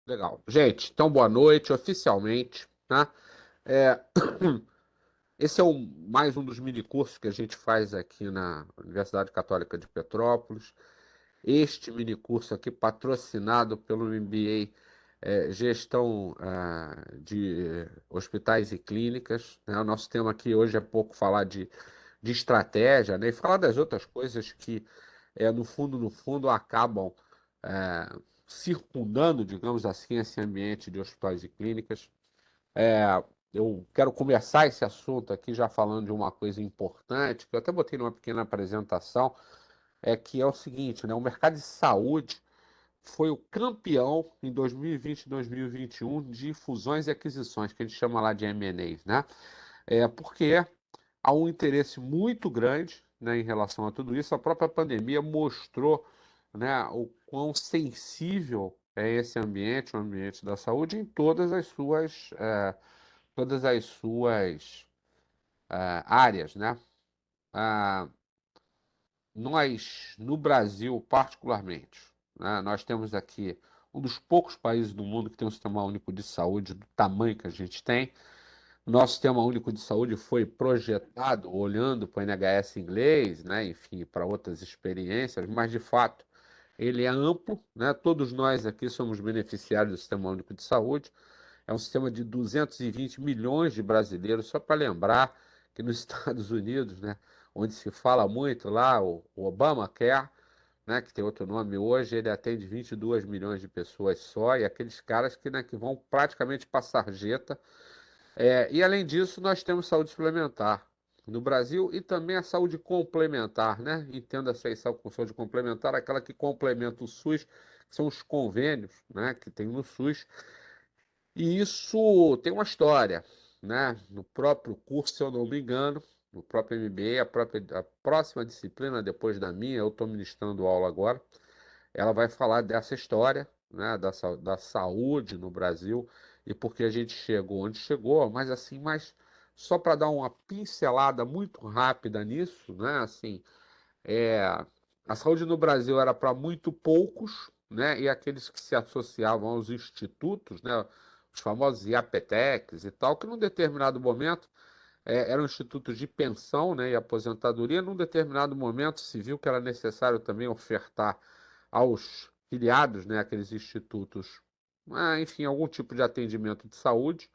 Legal. Gente, então boa noite, oficialmente, tá? É, esse é mais um dos minicursos que a gente faz aqui na Universidade Católica de Petrópolis. Este minicurso aqui, patrocinado pelo MBA Gestão de Hospitais e Clínicas, né? O nosso tema aqui hoje é pouco falar de estratégia, né? E falar das outras coisas que, no fundo, acabam é, circundando, digamos assim, esse ambiente de hospitais e clínicas. É, eu quero começar esse assunto aqui já falando de uma coisa importante, que eu até botei numa pequena apresentação, que é o seguinte, né? O mercado de saúde foi o campeão em 2020 e 2021 de fusões e aquisições, que a gente chama lá de M&As, né? Porque há um interesse muito grande, né, em relação a tudo isso. A própria pandemia mostrou, né, o quão sensível é esse ambiente, o ambiente da saúde, em todas as suas áreas, né? Ah, nós, no Brasil, particularmente, né, nós temos aqui um dos poucos países do mundo que tem um sistema único de saúde do tamanho que a gente tem. Nosso sistema único de saúde foi projetado olhando para o NHS inglês, né, enfim, para outras experiências, mas de fato ele é amplo, né? Todos nós aqui somos beneficiários do sistema único de saúde. É um sistema de 220 milhões de brasileiros, só para lembrar que nos Estados Unidos, né, onde se fala muito lá, o Obamacare, né, que tem outro nome hoje, ele atende 22 milhões de pessoas só, e aqueles caras que, né, que vão praticamente para a sarjeta. E além disso, nós temos saúde suplementar no Brasil e também a saúde complementar, né? Entenda-se aí com saúde complementar, aquela que complementa o SUS, que são os convênios, né, que tem no SUS. E isso tem uma história, né? No próprio curso, se eu não me engano, no próprio MBA, a próxima disciplina depois da minha, eu estou ministrando aula agora, ela vai falar dessa história, né, da saúde no Brasil e por que a gente chegou onde chegou, mas assim, mas só para dar uma pincelada muito rápida nisso, né, assim, é, a saúde no Brasil era para muito poucos, né, e aqueles que se associavam aos institutos, né, os famosos IAPTECs e tal, que num determinado momento eram institutos de pensão, né, e aposentadoria. Num determinado momento se viu que era necessário também ofertar aos filiados, né, aqueles institutos, enfim, algum tipo de atendimento de saúde.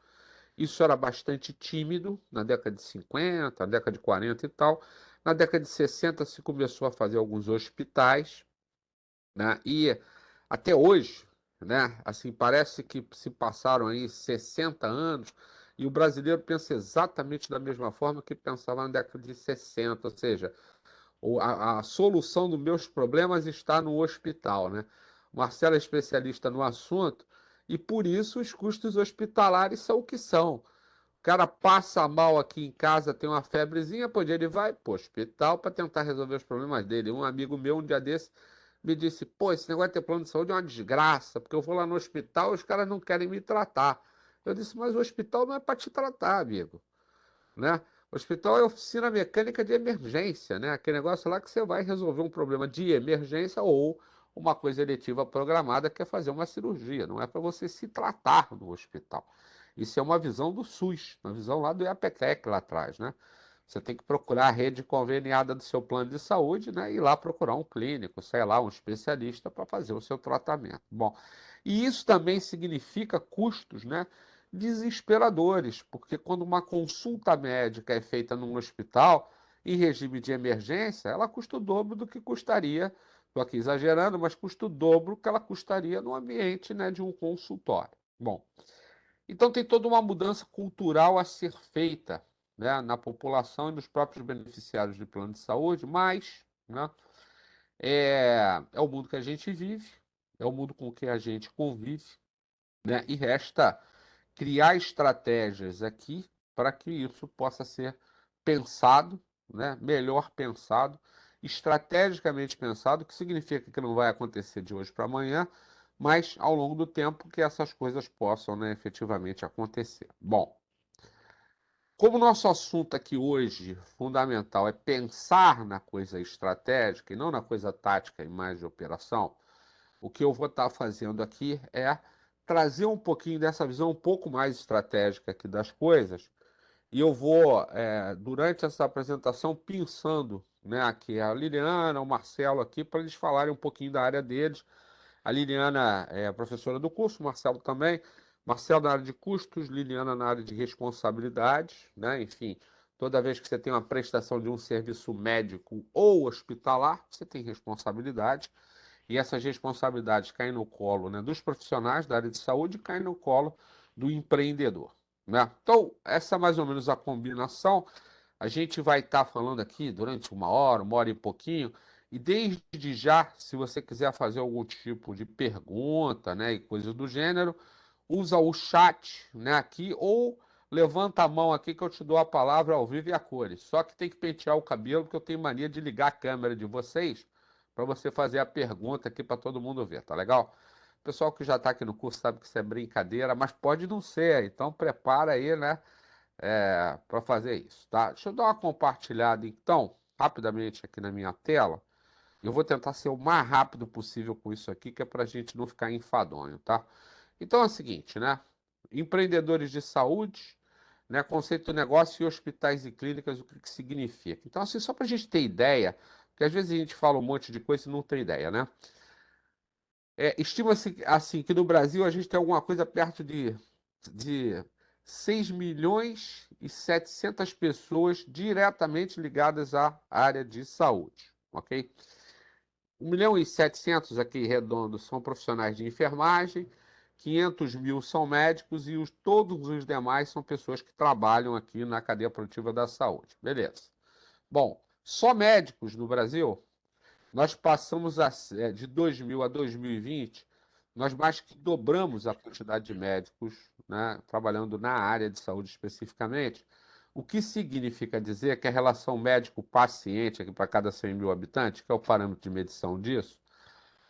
Isso era bastante tímido na década de 50, na década de 40 e tal. Na década de 60 se começou a fazer alguns hospitais, né, e até hoje, né, assim, parece que se passaram aí 60 anos e o brasileiro pensa exatamente da mesma forma que pensava na década de 60, ou seja, a solução dos meus problemas está no hospital, né? O Marcelo é especialista no assunto e por isso os custos hospitalares são o que são. O cara passa mal aqui em casa, tem uma febrezinha, pô, ele vai pro hospital para tentar resolver os problemas dele. Um amigo meu, um dia desse, me disse: pô, esse negócio de ter plano de saúde é uma desgraça, porque eu vou lá no hospital e os caras não querem me tratar. Eu disse: mas o hospital não é para te tratar, amigo, né? O hospital é oficina mecânica de emergência, né? Aquele negócio lá que você vai resolver um problema de emergência ou uma coisa eletiva programada que é fazer uma cirurgia. Não é para você se tratar no hospital. Isso é uma visão do SUS, uma visão lá do IAPTEC lá atrás, né? Você tem que procurar a rede conveniada do seu plano de saúde, né? E ir lá procurar um clínico, sei lá, um especialista para fazer o seu tratamento. Bom, e isso também significa custos, né? Desesperadores, porque quando uma consulta médica é feita num hospital, em regime de emergência, ela custa o dobro do que custaria, estou aqui exagerando, mas custa o dobro que ela custaria no ambiente, né, de um consultório. Bom, então tem toda uma mudança cultural a ser feita, né, na população e nos próprios beneficiários de plano de saúde, mas, né, é o mundo que a gente vive, é o mundo com que a gente convive, né, e resta criar estratégias aqui para que isso possa ser pensado, né, melhor pensado, estrategicamente pensado, que significa que não vai acontecer de hoje para amanhã, mas ao longo do tempo que essas coisas possam, né, efetivamente acontecer. Bom, como o nosso assunto aqui hoje, fundamental, é pensar na coisa estratégica e não na coisa tática e mais de operação, o que eu vou estar fazendo aqui é trazer um pouquinho dessa visão um pouco mais estratégica aqui das coisas, e eu vou, durante essa apresentação, pensando, né, aqui a Liliana, o Marcelo aqui, para eles falarem um pouquinho da área deles. A Liliana é professora do curso, o Marcelo também. Marcelo na área de custos, Liliana na área de responsabilidades, né? Enfim, toda vez que você tem uma prestação de um serviço médico ou hospitalar, você tem responsabilidade. E essas responsabilidades caem no colo, né, dos profissionais da área de saúde e caem no colo do empreendedor, né? Então, essa é mais ou menos a combinação. A gente vai estar falando aqui durante uma hora e pouquinho, e desde já, se você quiser fazer algum tipo de pergunta, né, e coisas do gênero, usa o chat, né, aqui, ou levanta a mão aqui que eu te dou a palavra ao vivo e a cores. Só que tem que pentear o cabelo, porque eu tenho mania de ligar a câmera de vocês para você fazer a pergunta aqui para todo mundo ver, tá legal? O pessoal que já está aqui no curso sabe que isso é brincadeira, mas pode não ser, então prepara aí, né, para fazer isso, tá? Deixa eu dar uma compartilhada, então, rapidamente aqui na minha tela. Eu vou tentar ser o mais rápido possível com isso aqui, que é para a gente não ficar enfadonho, tá? Então é o seguinte, né? Empreendedores de saúde, né? Conceito de negócio e hospitais e clínicas, o que que significa? Então, assim, só para a gente ter ideia, porque às vezes a gente fala um monte de coisa e não tem ideia, né? Estima-se assim que no Brasil a gente tem alguma coisa perto de 6 milhões e 700 pessoas diretamente ligadas à área de saúde, ok? 1 milhão e 700 aqui redondo são profissionais de enfermagem, 500 mil são médicos e todos os demais são pessoas que trabalham aqui na cadeia produtiva da saúde. Beleza. Bom, só médicos no Brasil nós passamos de 2000 a 2020, nós mais que dobramos a quantidade de médicos, né, trabalhando na área de saúde especificamente, o que significa dizer que a relação médico-paciente, aqui para cada 100 mil habitantes, que é o parâmetro de medição disso,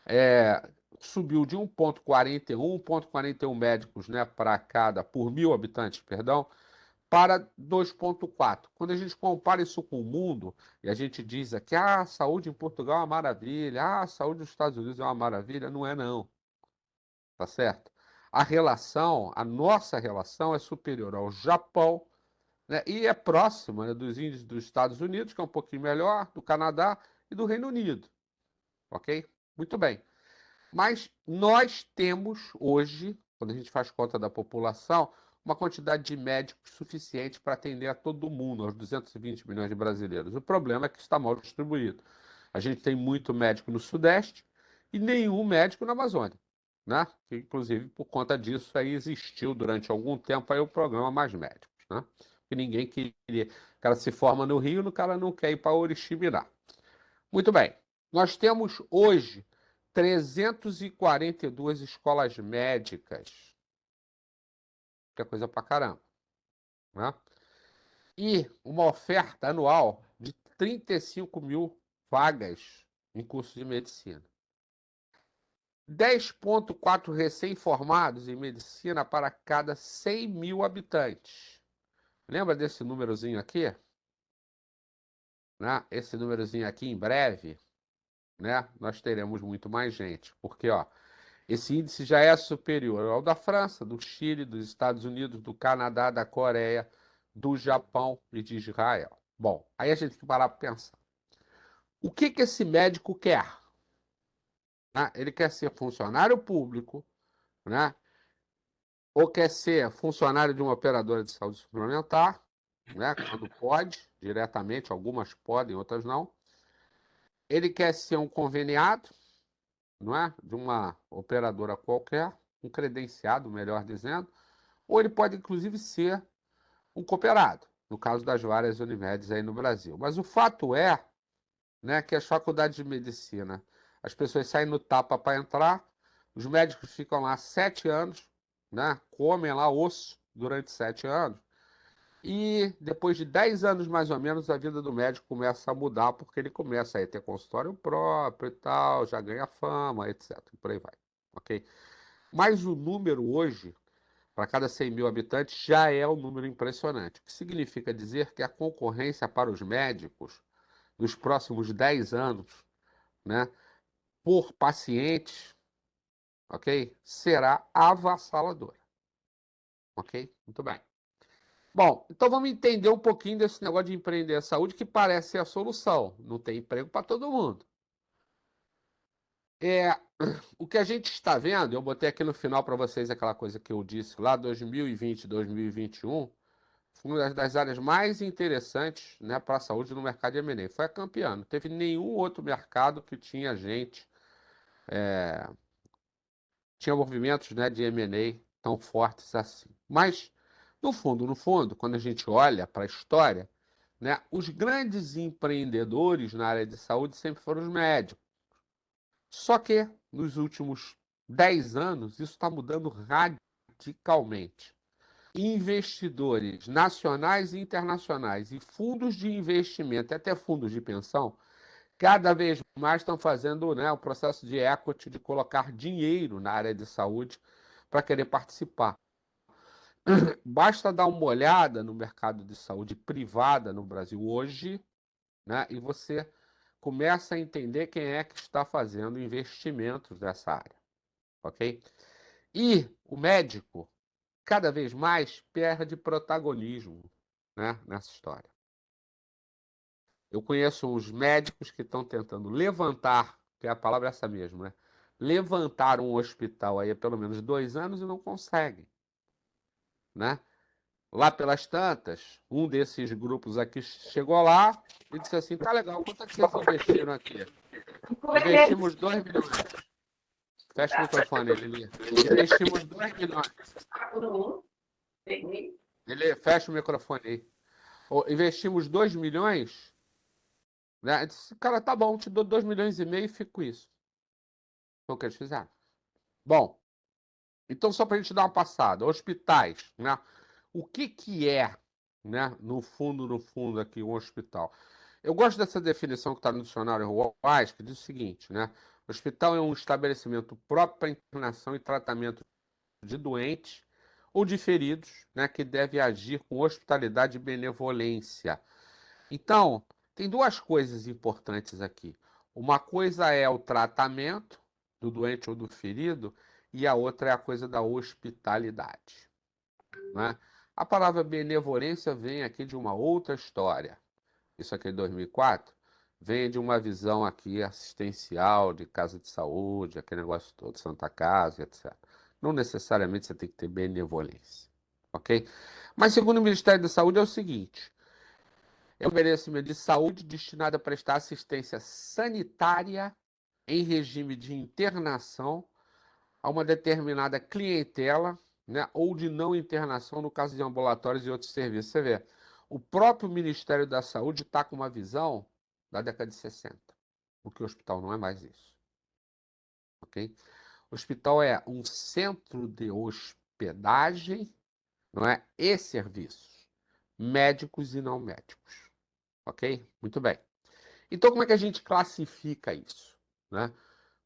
é, subiu de 1,41 médicos, né, para cada, por mil habitantes, perdão, para 2,4. Quando a gente compara isso com o mundo, e a gente diz aqui, a saúde em Portugal é uma maravilha, a saúde nos Estados Unidos é uma maravilha, não é não, tá certo? A nossa relação é superior ao Japão, né, e é próxima, né, dos índices dos Estados Unidos, que é um pouquinho melhor, do Canadá e do Reino Unido, ok? Muito bem. Mas nós temos hoje, quando a gente faz conta da população, uma quantidade de médicos suficiente para atender a todo mundo, aos 220 milhões de brasileiros. O problema é que está mal distribuído. A gente tem muito médico no Sudeste e nenhum médico na Amazônia, né? Que, inclusive, por conta disso, aí existiu durante algum tempo aí o programa Mais Médicos, né? Que ninguém queria. O cara se forma no Rio, o cara não quer ir para Oriximiná. Muito bem. Nós temos hoje 342 escolas médicas, que é coisa pra caramba, né? E uma oferta anual de 35 mil vagas em curso de medicina. 10,4 recém-formados em medicina para cada 100 mil habitantes. Lembra desse númerozinho aqui? Né? Esse númerozinho aqui, em breve, né? Nós teremos muito mais gente. Porque, ó, esse índice já é superior ao da França, do Chile, dos Estados Unidos, do Canadá, da Coreia, do Japão e de Israel. Bom, aí a gente tem que parar para pensar. O que que esse médico quer? Né? Ele quer ser funcionário público, né? Ou quer ser funcionário de uma operadora de saúde suplementar, né? Quando pode, diretamente, algumas podem, outras não. Ele quer ser um conveniado, não é? De uma operadora qualquer, um credenciado, melhor dizendo, ou ele pode, inclusive, ser um cooperado, no caso das várias Unimedes aí no Brasil. Mas o fato é, né, que as faculdades de medicina, as pessoas saem no tapa para entrar, os médicos ficam lá 7 anos, né, comem lá osso durante 7 anos, e depois de 10 anos mais ou menos, a vida do médico começa a mudar, porque ele começa a ter consultório próprio e tal, já ganha fama, etc. Por aí vai. Ok? Mas o número hoje para cada 100 mil habitantes já é um número impressionante. O que significa dizer que a concorrência para os médicos nos próximos 10 anos, né, por pacientes, ok? Será avassaladora, ok? Muito bem. Bom, então vamos entender um pouquinho desse negócio de empreender a saúde, que parece ser a solução. Não tem emprego para todo mundo. É, o que a gente está vendo, eu botei aqui no final para vocês aquela coisa que eu disse lá, 2020, 2021, foi uma das áreas mais interessantes, né, para a saúde no mercado de M&A. Foi a campeã. Não teve nenhum outro mercado que tinha gente, tinha movimentos, né, de M&A tão fortes assim. Mas, no fundo, quando a gente olha para a história, né, os grandes empreendedores na área de saúde sempre foram os médicos. Só que, nos últimos 10 anos, isso está mudando radicalmente. Investidores nacionais e internacionais e fundos de investimento, até fundos de pensão, cada vez mais estão fazendo, né, o processo de equity, de colocar dinheiro na área de saúde para querer participar. Basta dar uma olhada no mercado de saúde privada no Brasil hoje, né, e você começa a entender quem é que está fazendo investimentos nessa área, ok? E o médico, cada vez mais, perde protagonismo, né, nessa história. Eu conheço uns médicos que estão tentando levantar, que a palavra é essa mesmo, né? Levantar um hospital aí há pelo menos 2 anos e não conseguem, né? Lá pelas tantas, um desses grupos aqui chegou lá e disse assim, tá legal, quanto é que vocês investiram aqui? Investimos 2 milhões. Fecha o microfone, Lili. Investimos 2 milhões. Ele fecha o microfone aí. Investimos 2 milhões, né? Eu disse, cara, tá bom, te dou 2,5 milhões e fico com isso. Foi o que eles fizeram. Bom, então só para a gente dar uma passada, hospitais, né? O que que é, né? No fundo aqui, um hospital? Eu gosto dessa definição que está no dicionário Wise, que diz o seguinte, né? Hospital é um estabelecimento próprio para internação e tratamento de doentes ou de feridos, né? Que deve agir com hospitalidade e benevolência. Então, tem duas coisas importantes aqui. Uma coisa é o tratamento do doente ou do ferido, e a outra é a coisa da hospitalidade, né? A palavra benevolência vem aqui de uma outra história. Isso aqui é de 2004. Vem de uma visão aqui assistencial, de casa de saúde, aquele negócio todo, Santa Casa, etc. Não necessariamente você tem que ter benevolência, ok? Mas segundo o Ministério da Saúde é o seguinte: é um estabelecimento de saúde destinado a prestar assistência sanitária em regime de internação a uma determinada clientela, né, ou de não internação no caso de ambulatórios e outros serviços. Você vê, o próprio Ministério da Saúde está com uma visão da década de 60, porque o hospital não é mais isso, ok? O hospital é um centro de hospedagem, não é? E serviços, médicos e não médicos, ok? Muito bem. Então, como é que a gente classifica isso, né?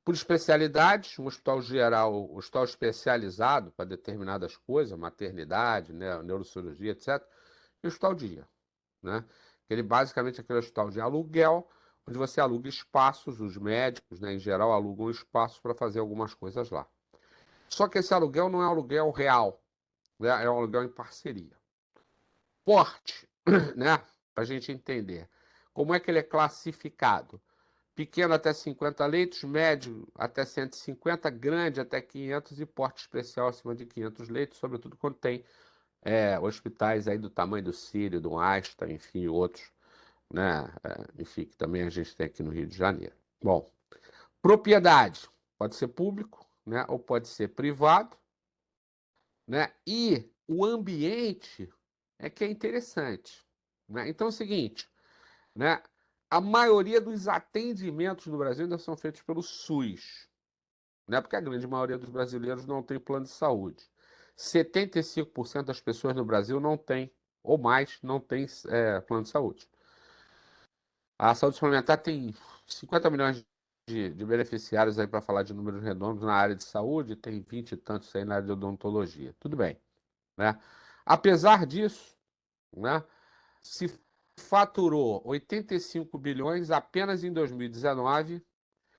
Por especialidades, um hospital geral, um hospital especializado para determinadas coisas, maternidade, né, neurocirurgia, etc. E o hospital dia, né? Ele basicamente é aquele hospital de aluguel, onde você aluga espaços, os médicos, né, em geral, alugam espaços para fazer algumas coisas lá. Só que esse aluguel não é um aluguel real, né? É um aluguel em parceria. Porte, né? Para a gente entender. Como é que ele é classificado? Pequeno até 50 leitos, médio até 150, grande até 500 e porte especial acima de 500 leitos, sobretudo quando tem hospitais aí do tamanho do Sírio, do Einstein, enfim, outros, né? Enfim, que também a gente tem aqui no Rio de Janeiro. Bom, propriedade pode ser público, né? Ou pode ser privado, né? E o ambiente é que é interessante, né? Então é o seguinte, né? A maioria dos atendimentos no Brasil ainda são feitos pelo SUS, né? Porque a grande maioria dos brasileiros não tem plano de saúde. 75% das pessoas no Brasil não tem, ou mais, não tem plano de saúde. A saúde suplementar tem 50 milhões de beneficiários aí para falar de números redondos na área de saúde, tem 20 e tantos aí na área de odontologia. Tudo bem, né? Apesar disso, né? Se faturou 85 bilhões apenas em 2019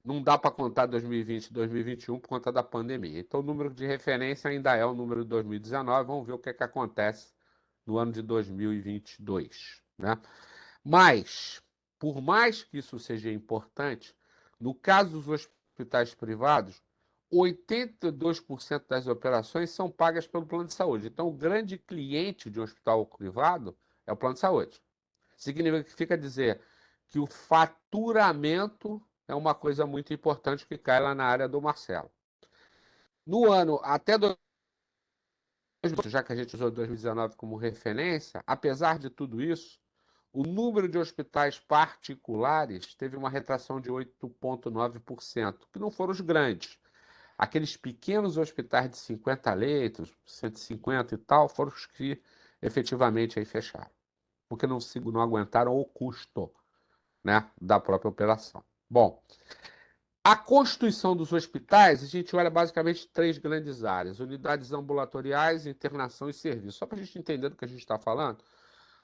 não dá para contar 2020 e 2021 por conta da pandemia. Então, o número de referência ainda é o número de 2019. Vamos ver o que é que acontece no ano de 2022, né? Mas, por mais que isso seja importante, no caso dos hospitais privados, 82% das operações são pagas pelo plano de saúde. Então, o grande cliente de um hospital privado é o plano de saúde. Significa dizer que o faturamento é uma coisa muito importante que cai lá na área do Marcelo. No ano até 2018, já que a gente usou 2019 como referência, apesar de tudo isso, o número de hospitais particulares teve uma retração de 8,9%, que não foram os grandes. Aqueles pequenos hospitais de 50 leitos, 150 e tal, foram os que efetivamente aí fecharam, porque não aguentaram o custo, né, da própria operação. Bom, a constituição dos hospitais, a gente olha basicamente três grandes áreas: unidades ambulatoriais, internação e serviço. Só para a gente entender do que a gente está falando,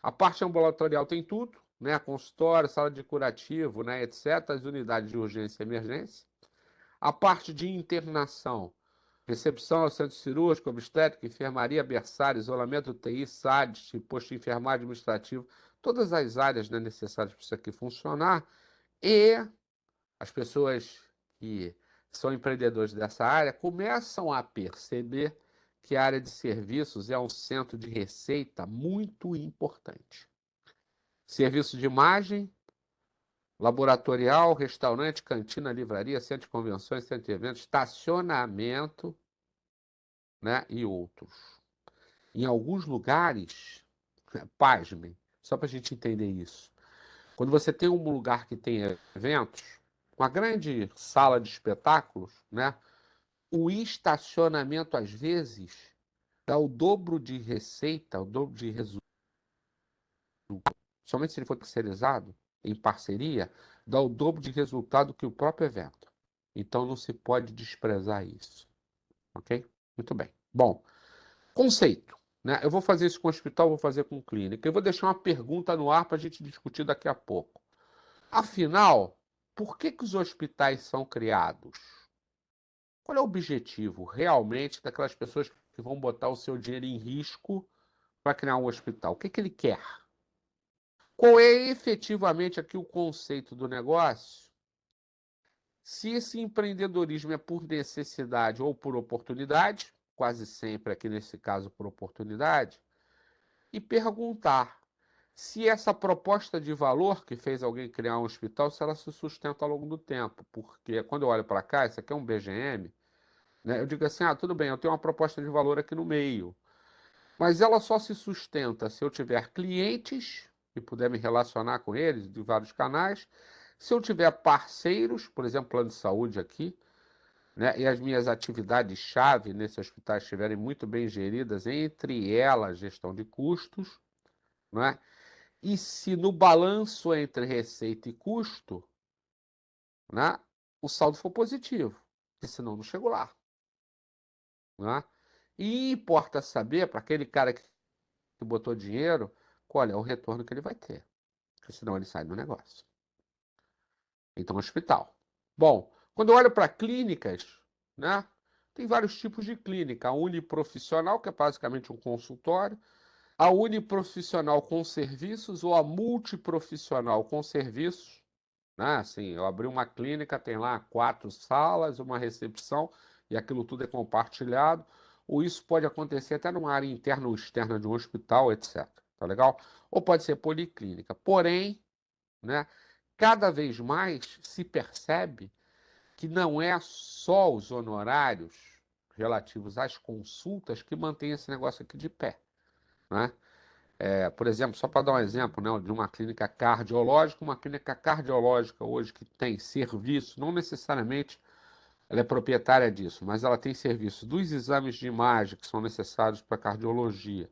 a parte ambulatorial tem tudo, né? Consultório, sala de curativo, né, etc. As unidades de urgência e emergência. A parte de internação, recepção, centro cirúrgico, obstétrica, enfermaria, berçário, isolamento, UTI, SADS, posto de enfermagem administrativo, todas as áreas, né, necessárias para isso aqui funcionar. E as pessoas que são empreendedores dessa área começam a perceber que a área de serviços é um centro de receita muito importante. Serviço de imagem, laboratorial, restaurante, cantina, livraria, centro de convenções, centro de eventos, estacionamento, né, e outros. Em alguns lugares, pasmem, só para a gente entender isso. Quando você tem um lugar que tem eventos, uma grande sala de espetáculos, né? O estacionamento, às vezes, dá o dobro de receita, o dobro de resultado, somente se ele for terceirizado, em parceria, dá o dobro de resultado que o próprio evento. Então, não se pode desprezar isso. Ok? Muito bem. Bom, conceito. Né? Eu vou fazer isso com o hospital, vou fazer com clínica. Eu vou deixar uma pergunta no ar para a gente discutir daqui a pouco. Afinal, por que os hospitais são criados? Qual é o objetivo realmente daquelas pessoas que vão botar o seu dinheiro em risco para criar um hospital? O que que ele quer? Qual é efetivamente aqui o conceito do negócio? Se esse empreendedorismo é por necessidade ou por oportunidade, quase sempre aqui nesse caso por oportunidade, e perguntar se essa proposta de valor que fez alguém criar um hospital, se ela se sustenta ao longo do tempo. Porque quando eu olho para cá, isso aqui é um BGM, né? Eu digo assim, tudo bem, eu tenho uma proposta de valor aqui no meio, mas ela só se sustenta se eu tiver clientes e puder me relacionar com eles de vários canais, se eu tiver parceiros, por exemplo, plano de saúde aqui, né, e as minhas atividades-chave nesse hospital estiverem muito bem geridas, entre elas gestão de custos, não é? E se no balanço entre receita e custo, né, o saldo for positivo, porque senão não chego lá. Né? E importa saber para aquele cara que botou dinheiro, qual é o retorno que ele vai ter, porque senão ele sai do negócio. Então, hospital. Bom, quando eu olho para clínicas, né, tem vários tipos de clínica. A uniprofissional, que é basicamente um consultório, a uniprofissional com serviços ou a multiprofissional com serviços. Né? Assim, eu abri uma clínica, tem lá 4 salas, uma recepção, e aquilo tudo é compartilhado. Ou isso pode acontecer até numa área interna ou externa de um hospital, etc. Tá legal? Ou pode ser policlínica. Porém, né, cada vez mais se percebe que não é só os honorários relativos às consultas que mantém esse negócio aqui de pé. Né? Por exemplo, só para dar um exemplo, né, de uma clínica cardiológica hoje que tem serviço, não necessariamente ela é proprietária disso, mas ela tem serviço dos exames de imagem que são necessários para cardiologia,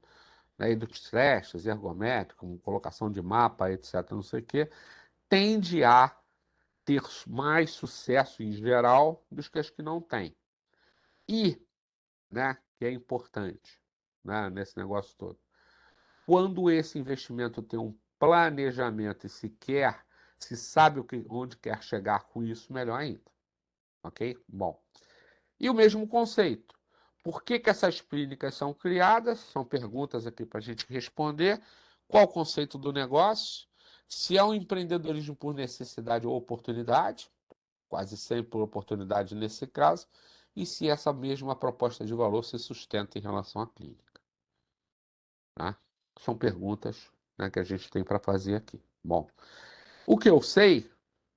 né, e dos testes ergométricos, como colocação de mapa, etc., não sei o quê, tende a ter mais sucesso em geral dos que as que não têm. E, né, que é importante, né, nesse negócio todo, quando esse investimento tem um planejamento e se sabe onde quer chegar com isso, melhor ainda. ok? Bom, e o mesmo conceito. Por que que essas clínicas são criadas? São perguntas aqui para a gente responder. Qual o conceito do negócio? Se é um empreendedorismo por necessidade ou oportunidade, quase sempre por oportunidade nesse caso, e se essa mesma proposta de valor se sustenta em relação à clínica, tá? São perguntas, né, que a gente tem para fazer aqui. Bom, o que eu sei,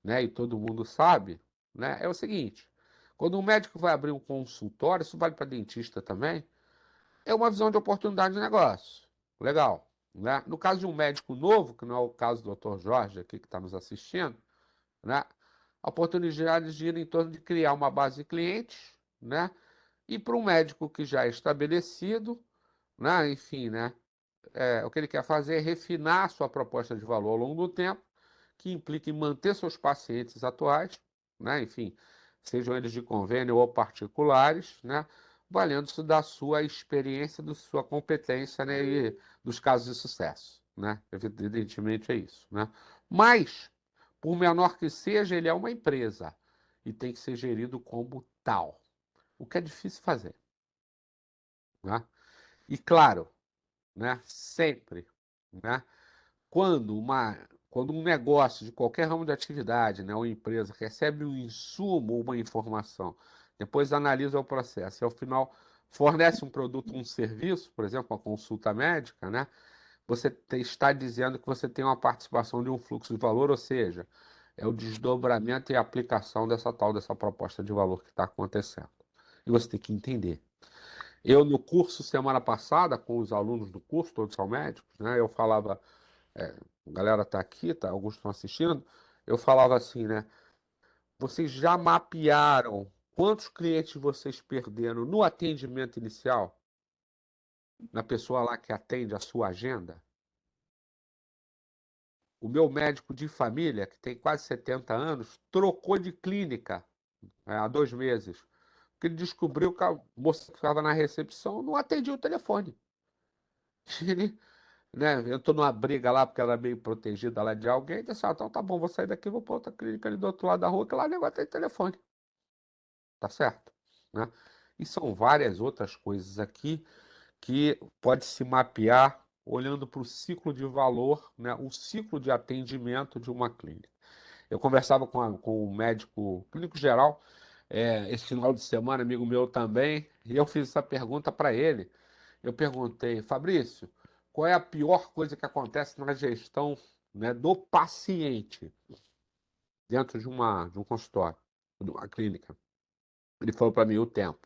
né, e todo mundo sabe, né, é o seguinte: quando um médico vai abrir um consultório, isso vale para dentista também, é uma visão de oportunidade de negócio. Legal, né? No caso de um médico novo, que não é o caso do Dr. Jorge aqui que está nos assistindo, né, a oportunidade gira em torno de criar uma base de clientes, né? E para um médico que já é estabelecido, né, enfim, né, o que ele quer fazer é refinar a sua proposta de valor ao longo do tempo, que implica em manter seus pacientes atuais, né, enfim, sejam eles de convênio ou particulares, né, valendo-se da sua experiência, da sua competência, né, e dos casos de sucesso, né, evidentemente é isso, né. Mas, por menor que seja, ele é uma empresa e tem que ser gerido como tal, o que é difícil fazer, né? E claro, né, sempre, né, quando uma, quando um negócio de qualquer ramo de atividade, né, ou empresa recebe um insumo ou uma informação, depois analisa o processo e ao final fornece um produto, um serviço, por exemplo, uma consulta médica, né, você está dizendo que você tem uma participação de um fluxo de valor, ou seja, é o desdobramento e aplicação dessa proposta de valor que está acontecendo. E você tem que entender. Eu, no curso, semana passada, com os alunos do curso, todos são médicos, né? Eu falava, a galera está aqui, tá, alguns estão assistindo, eu falava assim, né? Vocês já mapearam quantos clientes vocês perderam no atendimento inicial, na pessoa lá que atende a sua agenda? O meu médico de família, que tem quase 70 anos, trocou de clínica, há 2 meses, porque ele descobriu que a moça que ficava na recepção não atendia o telefone. Ele, né, entrou numa briga lá, porque ela era meio protegida lá de alguém, e disse, ah, então tá bom, vou sair daqui e vou para outra clínica ali do outro lado da rua, que lá o negócio tem telefone, tá certo? Né? E são várias outras coisas aqui que pode se mapear olhando para o ciclo de valor, né, o ciclo de atendimento de uma clínica. Eu conversava com o médico clínico geral, esse final de semana, amigo meu também, e eu fiz essa pergunta para ele. Eu perguntei, Fabrício, qual é a pior coisa que acontece na gestão, né, do paciente dentro de um consultório, de uma clínica? Ele falou para mim o tempo.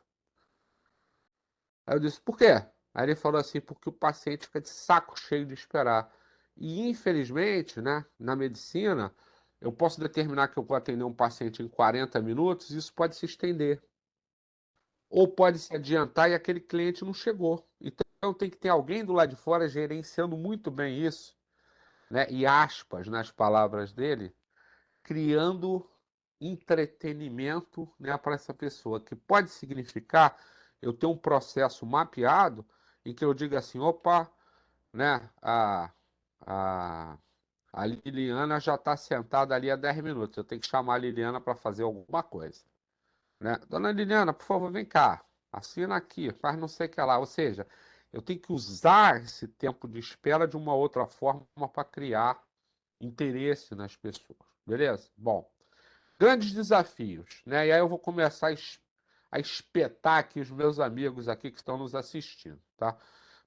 Aí eu disse, por quê? Aí ele falou assim, porque o paciente fica de saco cheio de esperar. E infelizmente, né, na medicina, eu posso determinar que eu vou atender um paciente em 40 minutos, e isso pode se estender. Ou pode se adiantar e aquele cliente não chegou. Então tem que ter alguém do lado de fora gerenciando muito bem isso, né? E aspas nas palavras dele, criando entretenimento, né, para essa pessoa, que pode significar eu ter um processo mapeado em que eu diga assim, opa, né, a, a Liliana já está sentada ali há 10 minutos, eu tenho que chamar a Liliana para fazer alguma coisa, né? Dona Liliana, por favor, vem cá, assina aqui, faz não sei o que lá, ou seja, eu tenho que usar esse tempo de espera de uma outra forma para criar interesse nas pessoas, beleza? Bom, grandes desafios, né? E aí eu vou começar a espetar aqui os meus amigos aqui que estão nos assistindo, tá?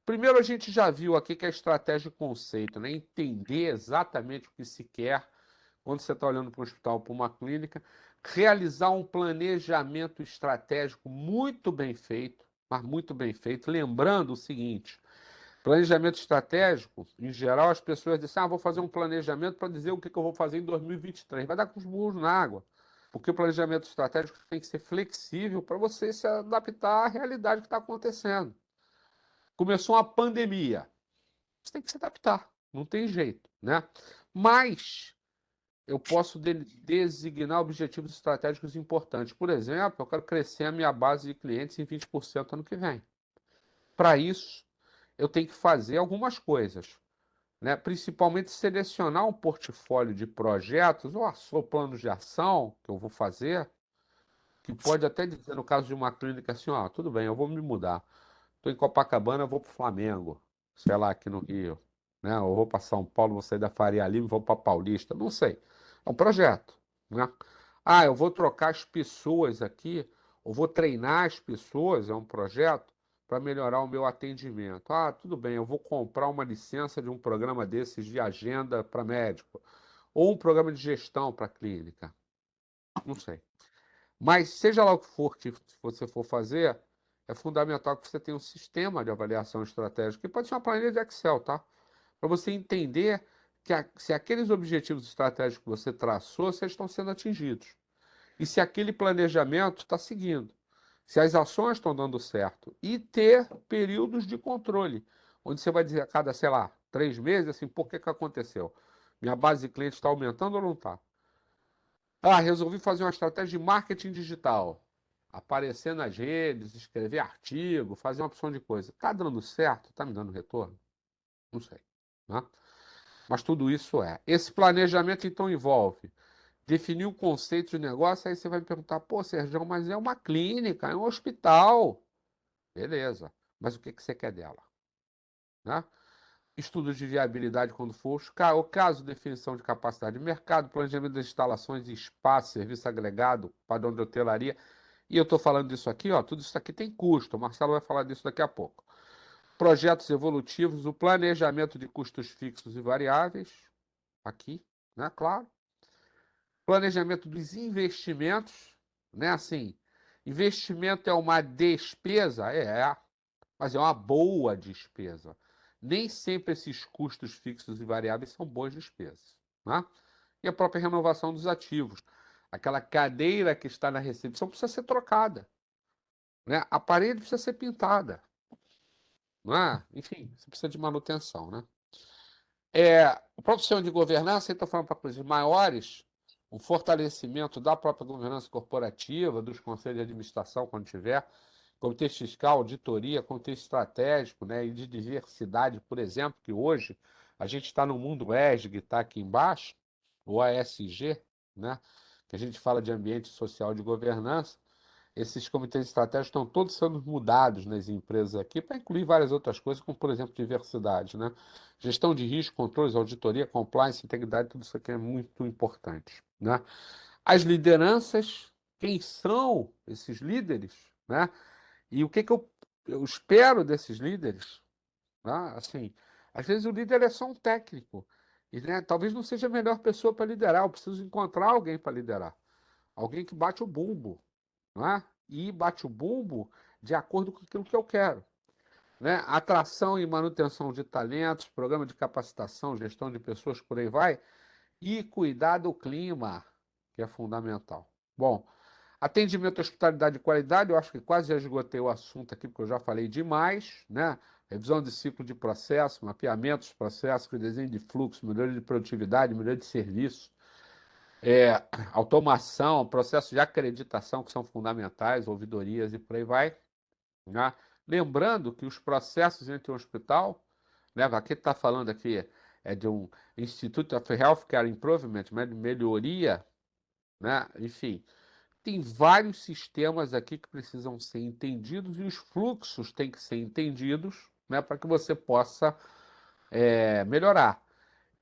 Primeiro a gente já viu aqui que é estratégia e conceito, né? Entender exatamente o que se quer quando você está olhando para um hospital, para uma clínica, realizar um planejamento estratégico muito bem feito, mas muito bem feito, lembrando o seguinte: planejamento estratégico, em geral, as pessoas dizem, ah, vou fazer um planejamento para dizer o que eu vou fazer em 2023. Vai dar com os burros na água. Porque o planejamento estratégico tem que ser flexível para você se adaptar à realidade que está acontecendo. Começou uma pandemia. Você tem que se adaptar. Não tem jeito, né? Mas eu posso designar objetivos estratégicos importantes. Por exemplo, eu quero crescer a minha base de clientes em 20% ano que vem. Para isso, eu tenho que fazer algumas coisas, né? Principalmente selecionar um portfólio de projetos ou planos de ação que eu vou fazer que pode até dizer, no caso de uma clínica, assim, ó, tudo bem, eu vou me mudar. Estou em Copacabana, eu vou para o Flamengo, sei lá, aqui no Rio, né? Eu vou para São Paulo, vou sair da Faria Lima, e vou para Paulista, não sei. É um projeto, né? Ah, eu vou trocar as pessoas aqui, ou vou treinar as pessoas, é um projeto para melhorar o meu atendimento. Ah, tudo bem, eu vou comprar uma licença de um programa desses de agenda para médico, ou um programa de gestão para clínica, não sei. Mas seja lá o que for que você for fazer, é fundamental que você tenha um sistema de avaliação estratégica, que pode ser uma planilha de Excel, tá? Para você entender se aqueles objetivos estratégicos que você traçou, se estão sendo atingidos. E se aquele planejamento está seguindo. Se as ações estão dando certo. E ter períodos de controle, onde você vai dizer a cada, sei lá, 3 meses, assim, por que que aconteceu? Minha base de clientes está aumentando ou não está? Ah, resolvi fazer uma estratégia de marketing digital. Aparecer nas redes, escrever artigo, fazer uma opção de coisa. Está dando certo? Está me dando retorno? Não sei, né? Mas tudo isso é. Esse planejamento, então, envolve definir o conceito de negócio. Aí você vai me perguntar, pô, Sérgio, mas é uma clínica, é um hospital. Beleza. Mas o que que você quer dela? Né? Estudos de viabilidade quando for o caso, definição de capacidade de mercado, planejamento das instalações de espaço, serviço agregado, padrão de hotelaria. E eu estou falando disso aqui, ó, tudo isso aqui tem custo. O Marcelo vai falar disso daqui a pouco. Projetos evolutivos, o planejamento de custos fixos e variáveis, aqui, né? Claro. Planejamento dos investimentos, né? Assim, investimento é uma despesa? Mas é uma boa despesa. Nem sempre esses custos fixos e variáveis são boas despesas, né? E a própria renovação dos ativos. Aquela cadeira que está na recepção precisa ser trocada, né? A parede precisa ser pintada, não é? Enfim, você precisa de manutenção, né? O próprio sistema de governança, aí estou falando para coisas maiores, o fortalecimento da própria governança corporativa, dos conselhos de administração, quando tiver, comitê fiscal, auditoria, comitê estratégico, né, e de diversidade, por exemplo, que hoje a gente está no mundo ESG, que está aqui embaixo, o ASG, né, que a gente fala de ambiente social de governança. Esses comitês estratégicos estão todos sendo mudados nas empresas aqui para incluir várias outras coisas, como, por exemplo, diversidade, né? Gestão de risco, controles, auditoria, compliance, integridade, tudo isso aqui é muito importante, né? As lideranças, quem são esses líderes, né? E o que que eu espero desses líderes, né? Assim, às vezes o líder é só um técnico, e, né, talvez não seja a melhor pessoa para liderar, eu preciso encontrar alguém para liderar, alguém que bate o bumbo, né? E bate o bumbo de acordo com aquilo que eu quero. Né? Atração e manutenção de talentos, programa de capacitação, gestão de pessoas, por aí vai, e cuidar do clima, que é fundamental. Bom, atendimento, hospitalidade e qualidade, eu acho que quase já esgotei o assunto aqui, porque eu já falei demais, né? Revisão de ciclo de processo, mapeamento dos processos, desenho de fluxo, melhoria de produtividade, melhoria de serviço, automação, processos de acreditação que são fundamentais, ouvidorias e por aí vai. Né? Lembrando que os processos entre o hospital, né, aqui está falando aqui de um Institute of Healthcare Improvement, né, de melhoria, né, enfim, tem vários sistemas aqui que precisam ser entendidos e os fluxos têm que ser entendidos, né, para que você possa melhorar.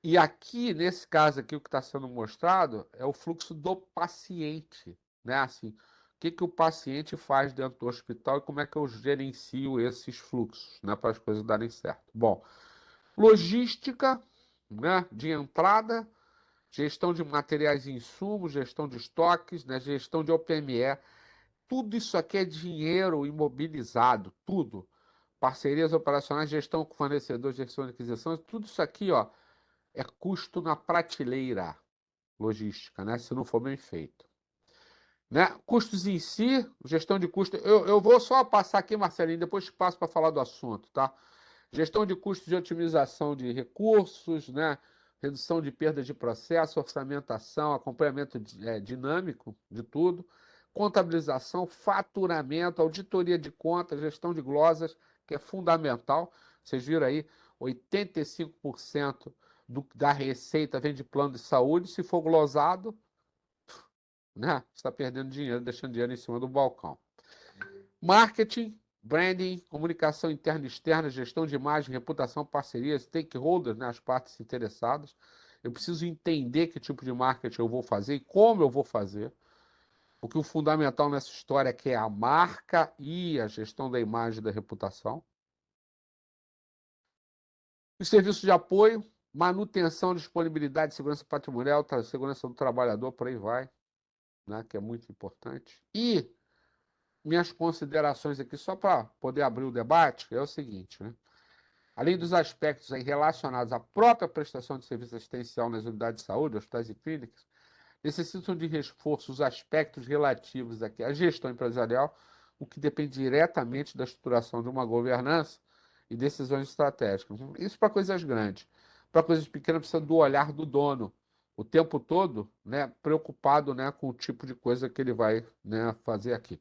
E aqui, nesse caso aqui, o que está sendo mostrado é o fluxo do paciente, né? Assim, o que que o paciente faz dentro do hospital e como é que eu gerencio esses fluxos, né, para as coisas darem certo. Bom, logística, né, de entrada, gestão de materiais e insumos, gestão de estoques, né, gestão de OPME, tudo isso aqui é dinheiro imobilizado, tudo. Parcerias operacionais, gestão com fornecedores, gestão de aquisições, tudo isso aqui, ó, é custo na prateleira logística, né? Se não for bem feito. Né? Custos em si, gestão de custos. Eu vou só passar aqui, Marcelinho, depois te passo para falar do assunto, tá? Gestão de custos de otimização de recursos, né? Redução de perdas de processo, orçamentação, acompanhamento dinâmico de tudo, contabilização, faturamento, auditoria de contas, gestão de glosas, que é fundamental. Vocês viram aí, 85% da receita vem de plano de saúde. Se for glosado, né? Você está perdendo dinheiro, deixando dinheiro em cima do balcão. Marketing, branding, comunicação interna e externa, gestão de imagem, reputação, parcerias, stakeholders, né, as partes interessadas. Eu preciso entender que tipo de marketing eu vou fazer e como eu vou fazer. Porque o fundamental nessa história é que é a marca e a gestão da imagem e da reputação. Os serviços de apoio, manutenção, disponibilidade, segurança patrimonial, segurança do trabalhador, por aí vai, né, que é muito importante. E minhas considerações aqui, só para poder abrir o debate, é o seguinte, né? Além dos aspectos aí relacionados à própria prestação de serviço assistencial nas unidades de saúde, hospitais e clínicas, necessitam de reforço os aspectos relativos aqui à gestão empresarial, o que depende diretamente da estruturação de uma governança e decisões estratégicas. Isso para coisas grandes. Para coisas pequenas precisa do olhar do dono, o tempo todo, né, preocupado, né, com o tipo de coisa que ele vai, né, fazer aqui.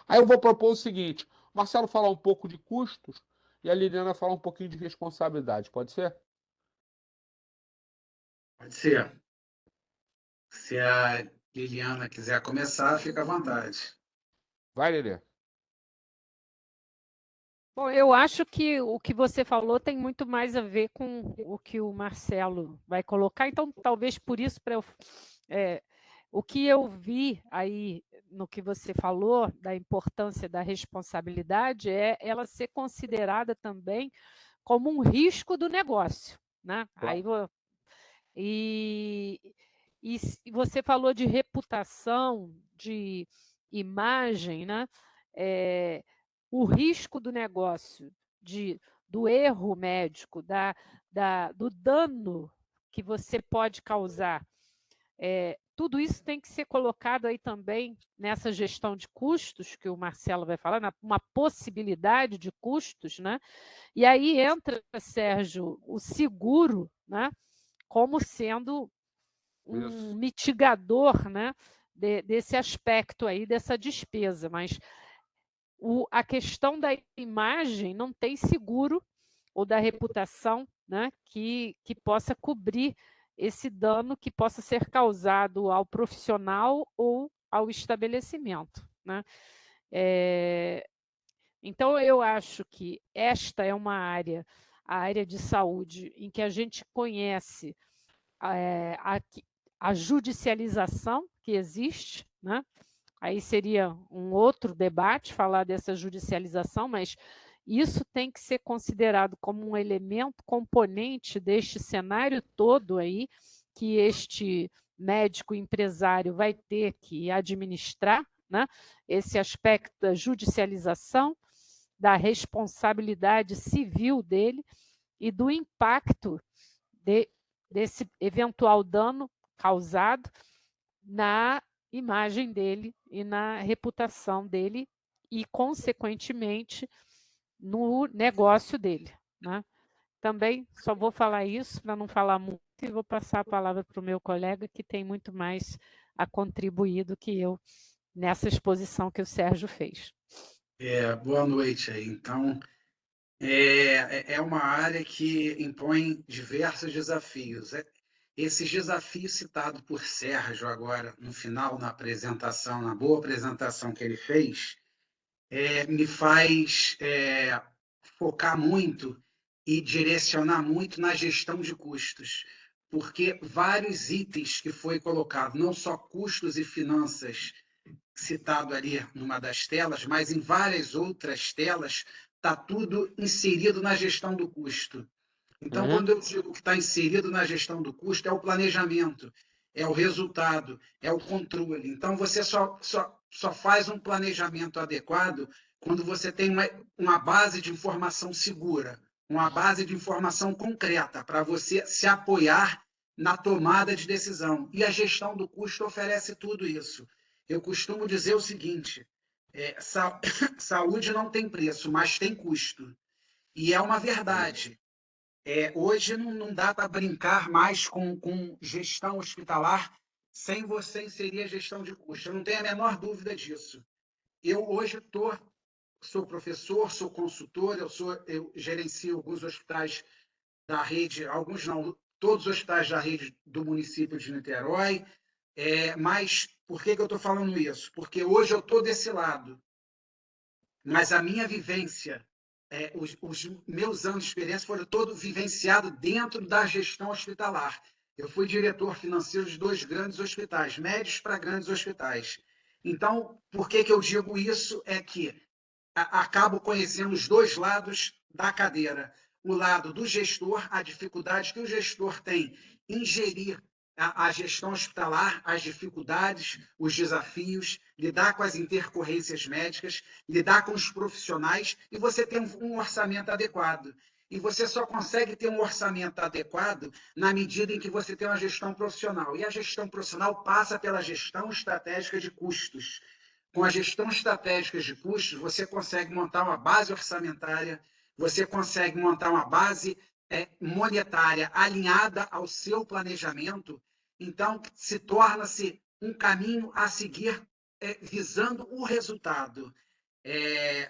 Aí eu vou propor o seguinte: o Marcelo falar um pouco de custos e a Liliana falar um pouquinho de responsabilidade, pode ser? Pode ser. Se a Liliana quiser começar, fica à vontade. Vai, Liliana. Bom, eu acho que o que você falou tem muito mais a ver com o que o Marcelo vai colocar, então talvez por isso, o que eu vi aí no que você falou da importância da responsabilidade é ela ser considerada também como um risco do negócio, né? Claro. E, você falou de reputação, de imagem, né? É, o risco do negócio, do erro médico, do dano que você pode causar. Tudo isso tem que ser colocado aí também nessa gestão de custos, que o Marcelo vai falar, uma possibilidade de custos, né? E aí entra, Sérgio, o seguro, né? Como sendo um Isso. mitigador, né, desse aspecto aí, dessa despesa, mas a questão da imagem não tem seguro ou da reputação, né, que possa cobrir esse dano que possa ser causado ao profissional ou ao estabelecimento, né? Então, eu acho que esta é uma área, a área de saúde, em que a gente conhece a, a judicialização que existe, né? Aí seria um outro debate falar dessa judicialização, mas isso tem que ser considerado como um elemento componente deste cenário todo aí que este médico empresário vai ter que administrar, né? Esse aspecto da judicialização, da responsabilidade civil dele e do impacto de, desse eventual dano causado na imagem dele e na reputação dele e, consequentemente, no negócio dele, né? Também só vou falar isso para não falar muito e vou passar a palavra para o meu colega, que tem muito mais a contribuir do que eu nessa exposição que o Sérgio fez. Boa noite aí. Então, é uma área que impõe diversos desafios. Esses desafios citados por Sérgio agora, no final, na apresentação, na boa apresentação que ele fez, me faz focar muito e direcionar muito na gestão de custos, porque vários itens que foi colocado, não só custos e finanças, citado ali numa das telas, mas em várias outras telas, está tudo inserido na gestão do custo. Então, Uhum. quando eu digo que está inserido na gestão do custo, é o planejamento, é o resultado, é o controle. Então, você só faz um planejamento adequado quando você tem uma base de informação segura, uma base de informação concreta para você se apoiar na tomada de decisão. E a gestão do custo oferece tudo isso. Eu costumo dizer o seguinte: saúde não tem preço, mas tem custo. E é uma verdade. Hoje não dá para brincar mais com gestão hospitalar sem você inserir a gestão de custo. Eu não tenho a menor dúvida disso. Eu hoje sou professor, sou consultor, eu gerencio alguns hospitais da rede, alguns não, todos os hospitais da rede do município de Niterói. Mas por que eu estou falando isso? Porque hoje eu estou desse lado, mas a minha vivência, os meus anos de experiência foram todos vivenciados dentro da gestão hospitalar. Eu fui diretor financeiro de 2 grandes hospitais, médios para grandes hospitais. Então, por que eu digo isso? É que acabo conhecendo os 2 lados da cadeira. O lado do gestor, a dificuldade que o gestor tem em gerir a gestão hospitalar, as dificuldades, os desafios, lidar com as intercorrências médicas, lidar com os profissionais, e você tem um orçamento adequado. E você só consegue ter um orçamento adequado na medida em que você tem uma gestão profissional. E a gestão profissional passa pela gestão estratégica de custos. Com a gestão estratégica de custos, você consegue montar uma base orçamentária, você consegue montar uma base monetária alinhada ao seu planejamento, então se torna-se um caminho a seguir visando o resultado.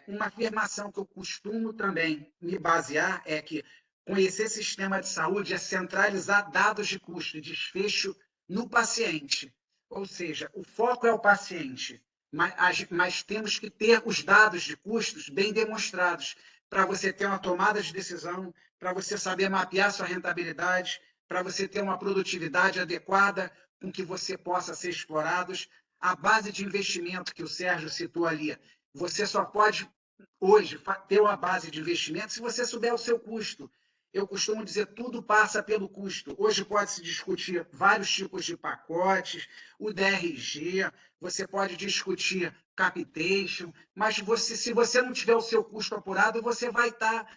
Uma afirmação que eu costumo também me basear é que conhecer sistema de saúde é centralizar dados de custo e desfecho no paciente. Ou seja, o foco é o paciente, mas temos que ter os dados de custos bem demonstrados para você ter uma tomada de decisão, para você saber mapear sua rentabilidade, para você ter uma produtividade adequada com que você possa ser explorado. A base de investimento que o Sérgio citou ali, você só pode hoje ter uma base de investimento se você souber o seu custo. Eu costumo dizer, tudo passa pelo custo. Hoje pode-se discutir vários tipos de pacotes, o DRG, você pode discutir capitation, mas se você não tiver o seu custo apurado, você vai estar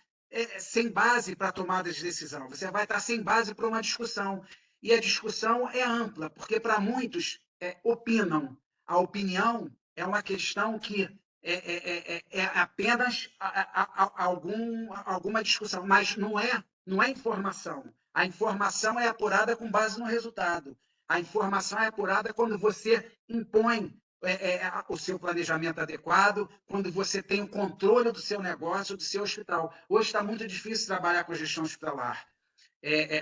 sem base para a tomada de decisão, você vai estar sem base para uma discussão. E a discussão é ampla, porque para muitos opinam. A opinião é uma questão que é apenas alguma discussão, mas não é informação. A informação é apurada com base no resultado. A informação é apurada quando você impõe o seu planejamento adequado, quando você tem o controle do seu negócio, do seu hospital. Hoje está muito difícil trabalhar com gestão hospitalar.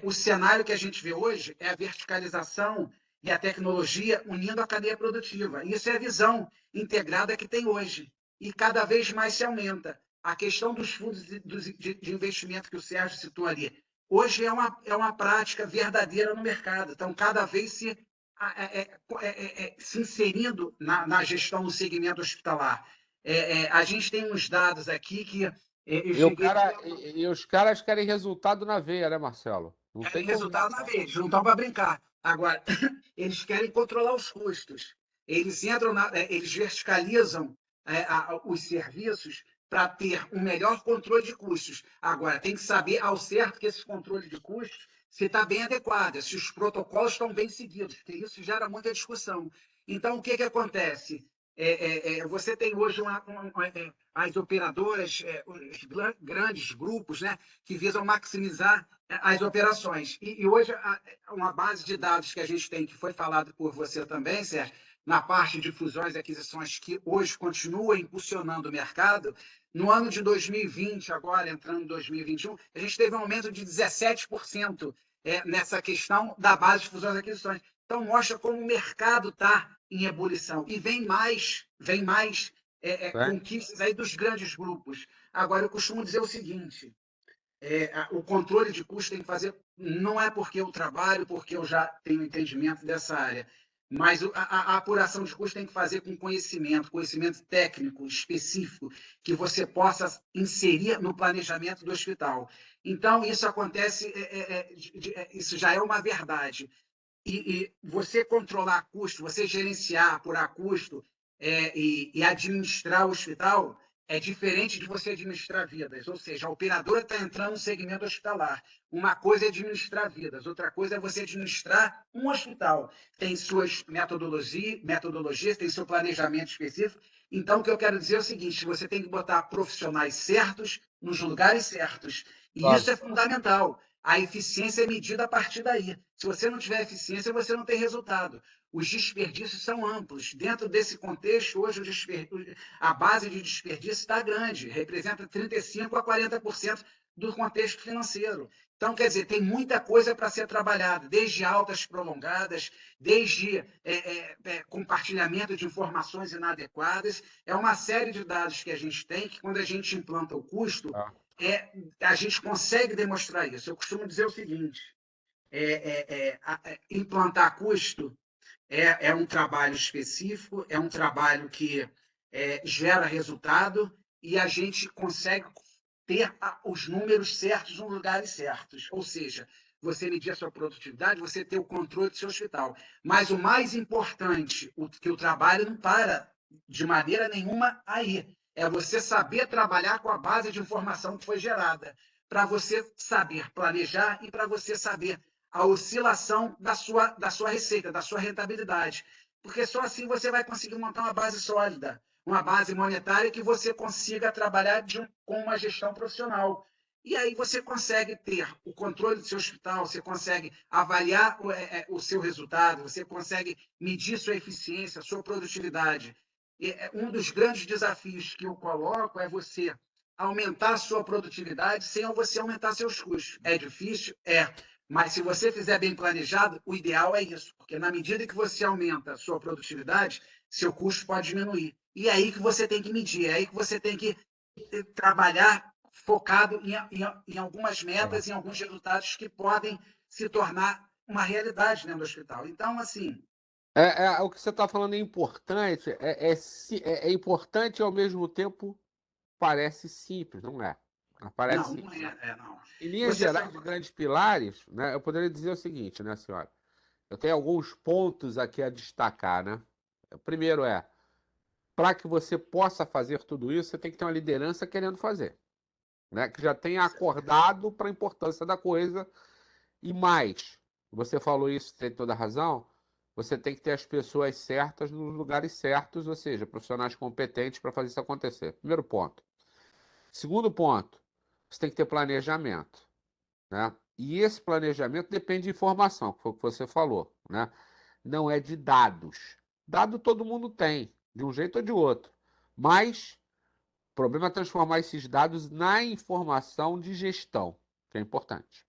O cenário que a gente vê hoje é a verticalização e a tecnologia unindo a cadeia produtiva. Isso é a visão integrada que tem hoje. E cada vez mais se aumenta. A questão dos fundos de investimento que o Sérgio citou ali, hoje é uma prática verdadeira no mercado. Então, cada vez se inserindo na gestão do segmento hospitalar. A gente tem uns dados aqui que eu cheguei. E os caras querem resultado na veia, né, Marcelo? Não Querem tem como. resultado na vez, não estão para brincar. Agora, eles querem controlar os custos. Eles entram, eles verticalizam os serviços para ter um melhor controle de custos. Agora, tem que saber ao certo que esse controle de custos se está bem adequado, se os protocolos estão bem seguidos, porque isso gera muita discussão. Então, o que acontece? Você tem hoje as operadoras, os grandes grupos, né, que visam maximizar as operações. E hoje, uma base de dados que a gente tem, que foi falado por você também, Sérgio, na parte de fusões e aquisições, que hoje continua impulsionando o mercado, no ano de 2020, agora entrando em 2021, a gente teve um aumento de 17% nessa questão da base de fusões e aquisições. Então, mostra como o mercado está em ebulição. E vem mais conquistas aí dos grandes grupos. Agora, eu costumo dizer o seguinte, o controle de custo tem que fazer, não é porque eu trabalho, porque eu já tenho entendimento dessa área, mas a apuração de custo tem que fazer com conhecimento técnico específico, que você possa inserir no planejamento do hospital. Então, isso acontece, isso já é uma verdade. E você controlar custo, você gerenciar, apurar custo e administrar o hospital é diferente de você administrar vidas. Ou seja, a operadora está entrando no segmento hospitalar. Uma coisa é administrar vidas, outra coisa é você administrar um hospital. Tem suas metodologias, tem seu planejamento específico. Então, o que eu quero dizer é o seguinte, você tem que botar profissionais certos nos lugares certos. E Claro. isso é fundamental. A eficiência é medida a partir daí. Se você não tiver eficiência, você não tem resultado. Os desperdícios são amplos. Dentro desse contexto, hoje a base de desperdício está grande, representa 35% a 40% do contexto financeiro. Então, quer dizer, tem muita coisa para ser trabalhada, desde altas prolongadas, desde compartilhamento de informações inadequadas. É uma série de dados que a gente tem que, quando a gente implanta o custo, Ah, a gente consegue demonstrar isso. Eu costumo dizer o seguinte: implantar custo é um trabalho específico, é um trabalho que gera resultado e a gente consegue ter os números certos nos lugares certos. Ou seja, você medir a sua produtividade, você ter o controle do seu hospital. Mas o mais importante, que o trabalho não para de maneira nenhuma aí. É você saber trabalhar com a base de informação que foi gerada, para você saber planejar e para você saber a oscilação da sua receita, da sua rentabilidade. Porque só assim você vai conseguir montar uma base sólida, uma base monetária que você consiga trabalhar com uma gestão profissional. E aí você consegue ter o controle do seu hospital, você consegue avaliar o seu resultado, você consegue medir sua eficiência, sua produtividade. E um dos grandes desafios que eu coloco é você aumentar a sua produtividade sem você aumentar seus custos. É difícil? É. Mas se você fizer bem planejado, o ideal é isso, porque na medida que você aumenta a sua produtividade, seu custo pode diminuir. E é aí que você tem que medir, é aí que você tem que trabalhar focado em algumas metas, em alguns resultados que podem se tornar uma realidade dentro do hospital. Então, assim. o que você está falando é importante, é importante e ao mesmo tempo parece simples, não é? Parece Não, não simples, né? não. Em linhas Você gerais, de falou. grandes pilares, né, eu poderia dizer o seguinte, né, senhora? Eu tenho alguns pontos aqui a destacar, né? O primeiro para que você possa fazer tudo isso, você tem que ter uma liderança querendo fazer, né? Que já tenha acordado para a importância da coisa e mais. Você falou isso, tem toda a razão. Você tem que ter as pessoas certas nos lugares certos, ou seja, profissionais competentes para fazer isso acontecer. Primeiro ponto. Segundo ponto, você tem que ter planejamento, né? E esse planejamento depende de informação, que foi o que você falou, né? Não é de dados. Dado todo mundo tem, de um jeito ou de outro. Mas o problema é transformar esses dados na informação de gestão, que é importante.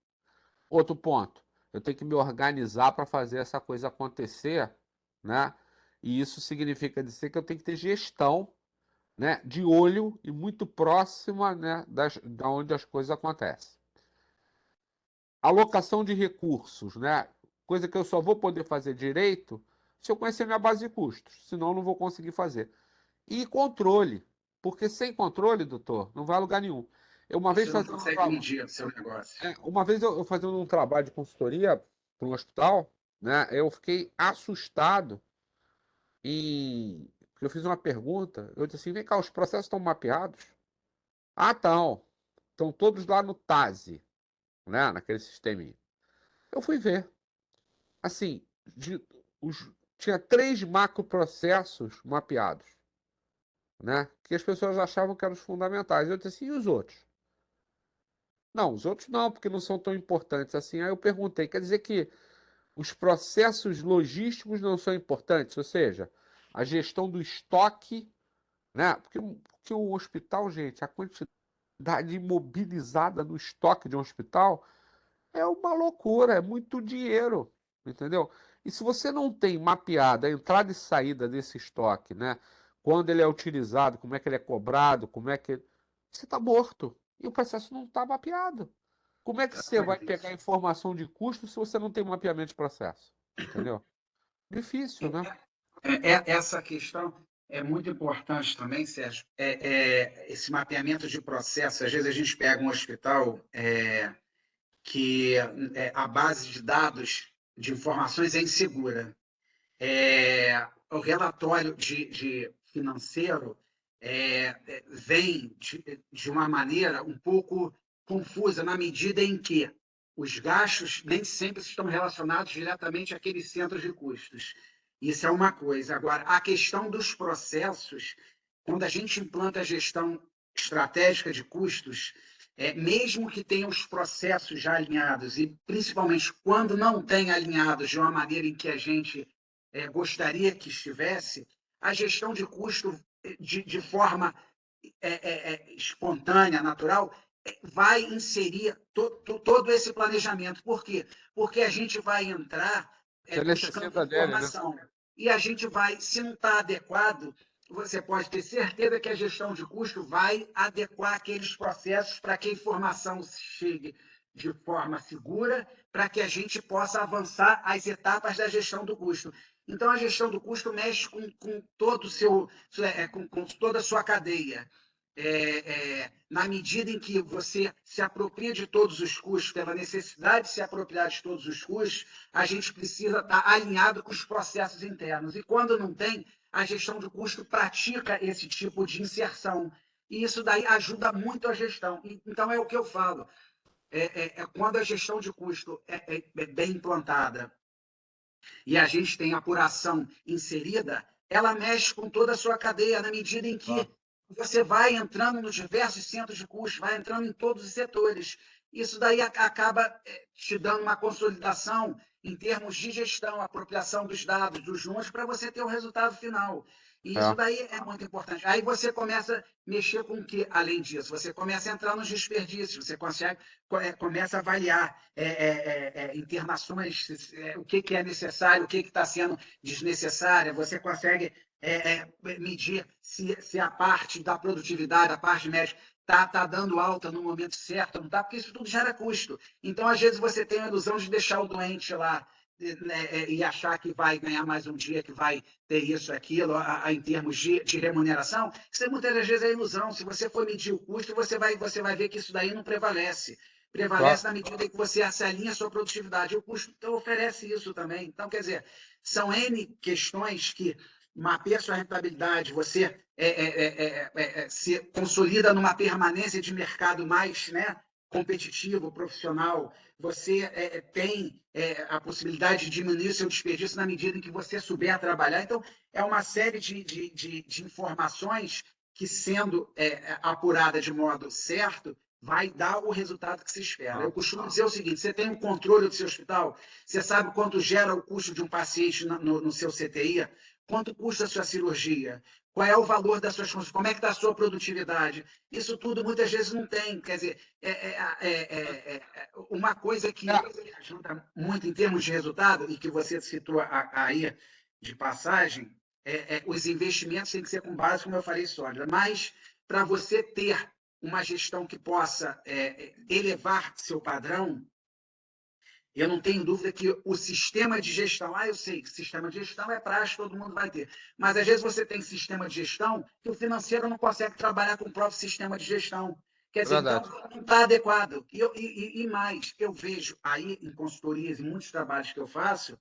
Outro ponto, eu tenho que me organizar para fazer essa coisa acontecer, né? E isso significa dizer que eu tenho que ter gestão, né, de olho e muito próxima, né, da onde as coisas acontecem. Alocação de recursos, né? Coisa que eu só vou poder fazer direito se eu conhecer minha base de custos, senão eu não vou conseguir fazer. E controle, porque sem controle, doutor, não vai a lugar nenhum. Eu uma vez Você não fazendo consegue medir o seu negócio. uma vez eu fazendo um trabalho de consultoria para um hospital, né? Eu fiquei assustado porque eu fiz uma pergunta. Eu disse assim: vem cá, os processos estão mapeados? Ah, estão. Estão todos lá no TASE, né? Naquele sisteminha. Eu fui ver. Assim, de, tinha 3 macroprocessos mapeados, né? Que as pessoas achavam que eram os fundamentais. Eu disse assim: e os outros? Não, os outros não, porque não são tão importantes assim. Aí eu perguntei: quer dizer que os processos logísticos não são importantes, ou seja, a gestão do estoque, né? Porque o hospital, gente, a quantidade imobilizada no estoque de um hospital é uma loucura, é muito dinheiro, entendeu? E se você não tem mapeada a entrada e saída desse estoque, né? Quando ele é utilizado, como é que ele é cobrado, como é que. Você está morto. E o processo não está mapeado. Como é que você vai pegar Exatamente. informação de custo se você não tem mapeamento de processo? Entendeu? Difícil, né? Essa questão é muito importante também, Sérgio. Esse mapeamento de processo. Às vezes a gente pega um hospital que a base de dados de informações é insegura. O relatório de financeiro vem de uma maneira um pouco confusa, na medida em que os gastos nem sempre estão relacionados diretamente àqueles centros de custos. Isso é uma coisa. Agora, a questão dos processos, quando a gente implanta a gestão estratégica de custos, mesmo que tenha os processos já alinhados, e principalmente quando não tem alinhados de uma maneira em que a gente gostaria que estivesse, a gestão de custo de forma espontânea, natural, vai inserir todo esse planejamento. Por quê? Porque a gente vai entrar Você buscando necessita dele, né? informação. E a gente vai, se não está adequado, você pode ter certeza que a gestão de custo vai adequar aqueles processos para que a informação chegue de forma segura, para que a gente possa avançar as etapas da gestão do custo. Então, a gestão do custo mexe com todo o seu, com toda a sua cadeia. Na medida em que você se apropria de todos os custos, pela necessidade de se apropriar de todos os custos, a gente precisa estar alinhado com os processos internos. E quando não tem, a gestão de custo pratica esse tipo de inserção. E isso daí ajuda muito a gestão. Então, é o que eu falo. Quando a gestão de custo é bem implantada e a gente tem apuração inserida, ela mexe com toda a sua cadeia, na medida em que você vai entrando nos diversos centros de custo, vai entrando em todos os setores. Isso daí acaba te dando uma consolidação em termos de gestão, apropriação dos dados, dos números, para você ter o resultado final. E isso É. daí é muito importante. Aí você começa a mexer com o que, além disso? Você começa a entrar nos desperdícios, você começa a avaliar internações, o que é necessário, o que está sendo desnecessário, você consegue medir se a parte da produtividade, a parte médica, está dando alta no momento certo, não está, porque isso tudo gera custo. Então, às vezes, você tem a ilusão de deixar o doente lá, né, e achar que vai ganhar mais um dia, que vai ter isso, aquilo, em termos de remuneração. Isso muitas das vezes é ilusão. Se você for medir o custo, você vai ver que isso daí não prevalece. Prevalece Claro. na medida em que você se alinha a sua produtividade. O custo então, oferece isso também. Então, quer dizer, são N questões que mapeia a sua rentabilidade, você se consolida numa permanência de mercado mais, né, competitivo, profissional, você tem a possibilidade de diminuir o seu desperdício na medida em que você souber trabalhar. Então, é uma série de informações que, sendo apurada de modo certo, vai dar o resultado que se espera. Eu costumo dizer o seguinte: você tem um controle do seu hospital, você sabe quanto gera o custo de um paciente no seu CTI, quanto custa a sua cirurgia, qual é o valor das suas consultas, como é que está a sua produtividade. Isso tudo muitas vezes não tem. Quer dizer, uma coisa que ajuda muito em termos de resultado, e que você citou aí de passagem, os investimentos têm que ser com base, como eu falei, sólida. Mas, para você ter uma gestão que possa elevar seu padrão, eu não tenho dúvida que o sistema de gestão, eu sei que sistema de gestão é prático, todo mundo vai ter, mas às vezes você tem sistema de gestão que o financeiro não consegue trabalhar com o próprio sistema de gestão. Quer É dizer, então verdade. não está adequado. E mais, eu vejo aí em consultorias, em muitos trabalhos que eu faço,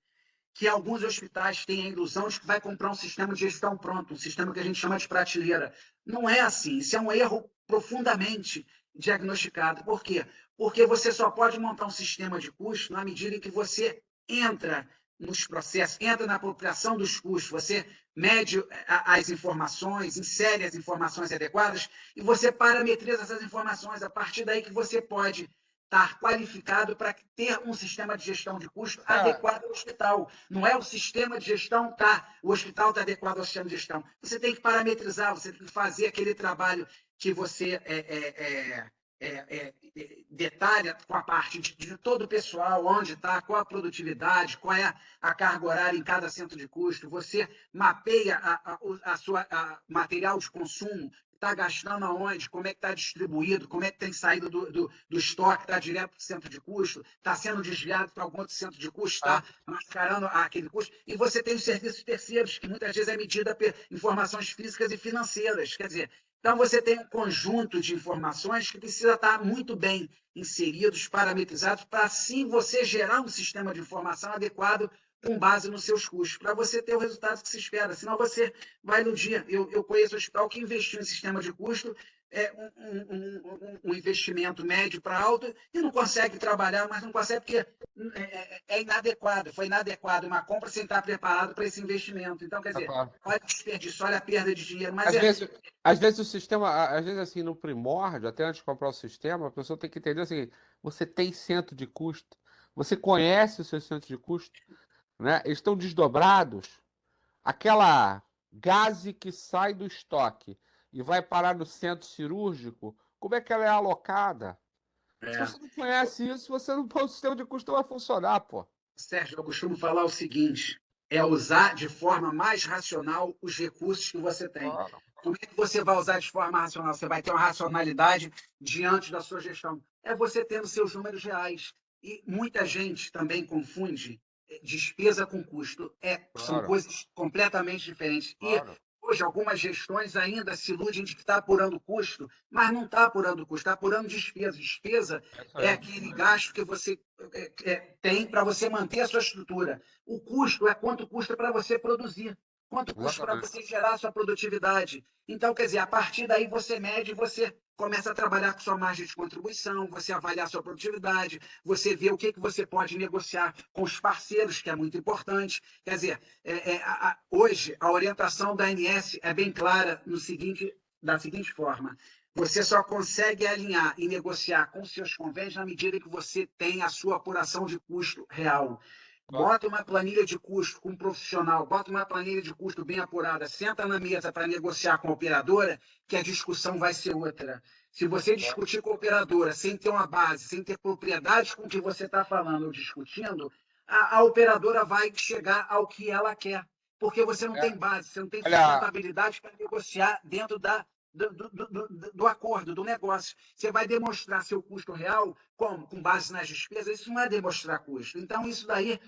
que alguns hospitais têm a ilusão de que vai comprar um sistema de gestão pronto, um sistema que a gente chama de prateleira. Não é assim. Isso é um erro profundamente diagnosticado. Por quê? Porque você só pode montar um sistema de custo na medida em que você entra nos processos, entra na apropriação dos custos, você mede as informações, insere as informações adequadas e você parametriza essas informações. A partir daí que você pode estar qualificado para ter um sistema de gestão de custo É, adequado ao hospital. Não é o sistema de gestão, o hospital está adequado ao sistema de gestão. Você tem que parametrizar, você tem que fazer aquele trabalho que você detalha com a parte de todo o pessoal, onde está, qual a produtividade, qual é a carga horária em cada centro de custo, você mapeia a sua material de consumo, está gastando aonde, como é que está distribuído, como é que tem saído do estoque, está direto para o centro de custo, está sendo desviado para algum outro centro de custo, está mascarando aquele custo, e você tem os serviços terceiros, que muitas vezes é medida por informações físicas e financeiras. Quer dizer, então você tem um conjunto de informações que precisa estar muito bem inseridos, parametrizados, para assim você gerar um sistema de informação adequado com base nos seus custos, para você ter o resultado que se espera. Senão você vai iludir. Eu conheço hospital que investiu em sistema de custo, um investimento médio para alto, e não consegue trabalhar, mas não consegue porque é inadequado, foi inadequado uma compra sem estar preparado para esse investimento. Então, quer é dizer, claro. olha o desperdício, olha a perda de dinheiro, mas Às vezes, às vezes o sistema, às vezes assim, no primórdio, até antes de comprar o sistema, a pessoa tem que entender o seguinte: você tem centro de custo, você conhece os seus centros de custo, né? Eles estão desdobrados. Aquela gase que sai do estoque e vai parar no centro cirúrgico, como é que ela é alocada. Se É. você não conhece isso, você não, o sistema de custo não vai funcionar, pô. Sérgio, eu costumo falar o seguinte: é usar de forma mais racional os recursos que você tem. Claro, Como é que você vai usar de forma racional? Você vai ter uma racionalidade diante da sua gestão. É você tendo seus números reais. E muita gente também confunde despesa com custo. São claro, coisas completamente diferentes. E claro. hoje algumas gestões ainda se iludem de que está apurando custo, mas não está apurando custo, está apurando despesa. Despesa É isso é aí. aquele gasto que você tem para você manter a sua estrutura. O custo é quanto custa para você produzir, quanto custa para Exatamente. você gerar a sua produtividade. Então, quer dizer, a partir daí você mede, você começa a trabalhar com sua margem de contribuição, você avalia a sua produtividade, você vê o que você pode negociar com os parceiros, que é muito importante. Quer dizer, hoje a orientação da ANS é bem clara da seguinte forma: você só consegue alinhar e negociar com seus convênios na medida que você tem a sua apuração de custo real. Claro. Bota uma planilha de custo com um profissional, bota uma planilha de custo bem apurada, senta na mesa para negociar com a operadora, que a discussão vai ser outra. Se você discutir com a operadora sem ter uma base, sem ter propriedade com o que você está falando ou discutindo, a operadora vai chegar ao que ela quer, porque você não É, tem base, você não tem olha, sustentabilidade para negociar dentro do acordo, do negócio. Você vai demonstrar seu custo real como? Com base nas despesas. Isso não é demonstrar custo. Então, isso daí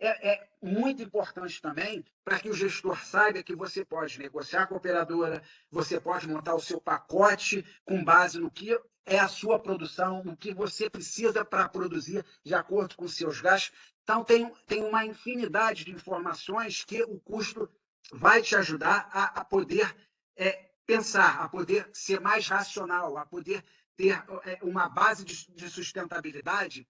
é muito importante também para que o gestor saiba que você pode negociar com a operadora, você pode montar o seu pacote com base no que é a sua produção, no que você precisa para produzir de acordo com os seus gastos. Então, tem uma infinidade de informações que o custo vai te ajudar a poder pensar, a poder ser mais racional, a poder ter uma base de sustentabilidade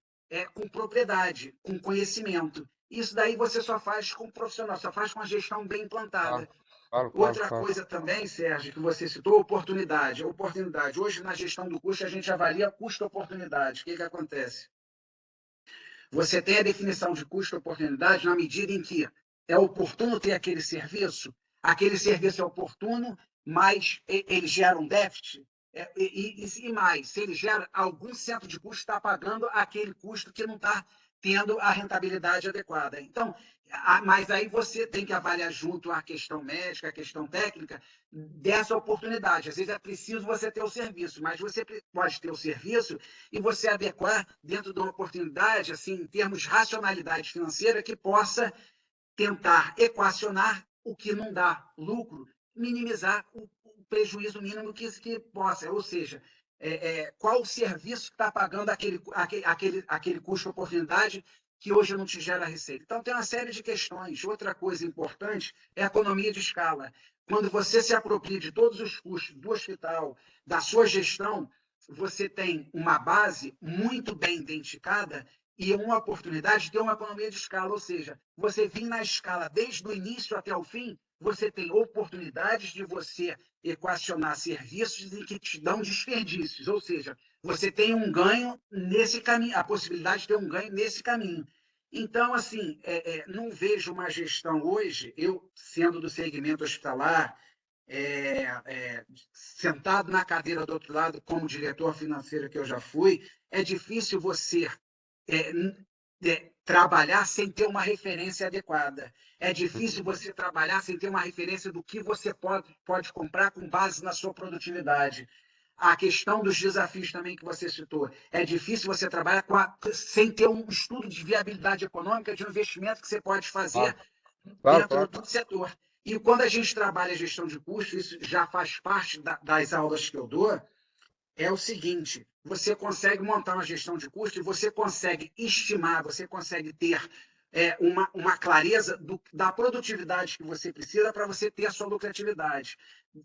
com propriedade, com conhecimento. Isso daí você só faz com um profissional, só faz com a gestão bem claro, implantada. claro, claro, Outra claro. coisa também, Sérgio, que você citou, oportunidade. Oportunidade. Hoje, na gestão do custo, a gente avalia custo-oportunidade. O que acontece? Você tem a definição de custo-oportunidade na medida em que é oportuno ter aquele serviço é oportuno, mas ele gera um déficit, e mais, se ele gera algum centro de custo, está pagando aquele custo que não está tendo a rentabilidade adequada. Então, mas aí você tem que avaliar junto a questão médica, a questão técnica, dessa oportunidade. Às vezes é preciso você ter o serviço, mas você pode ter o serviço e você adequar dentro de uma oportunidade, assim, em termos de racionalidade financeira, que possa tentar equacionar o que não dá lucro, minimizar o prejuízo mínimo que possa. Ou seja, qual o serviço que está pagando aquele custo-oportunidade que hoje não te gera receita. Então, tem uma série de questões. Outra coisa importante é a economia de escala. Quando você se apropria de todos os custos do hospital, da sua gestão, você tem uma base muito bem identificada e uma oportunidade de ter uma economia de escala, ou seja, você vir na escala desde o início até o fim, você tem oportunidades de você equacionar serviços em que te dão desperdícios, ou seja, você tem um ganho nesse caminho, a possibilidade de ter um ganho nesse caminho. Então, assim, não vejo uma gestão hoje, eu sendo do segmento hospitalar, sentado na cadeira do outro lado, como diretor financeiro que eu já fui, é difícil você é, trabalhar sem ter uma referência adequada. É difícil você trabalhar sem ter uma referência do que você pode comprar com base na sua produtividade. A questão dos desafios também que você citou. É difícil você trabalhar sem ter um estudo de viabilidade econômica de um investimento que você pode fazer Claro, claro, dentro claro. do setor. E quando a gente trabalha a gestão de custos, isso já faz parte das aulas que eu dou, é o seguinte: você consegue montar uma gestão de custo e você consegue estimar, você consegue ter uma clareza da produtividade que você precisa para você ter a sua lucratividade.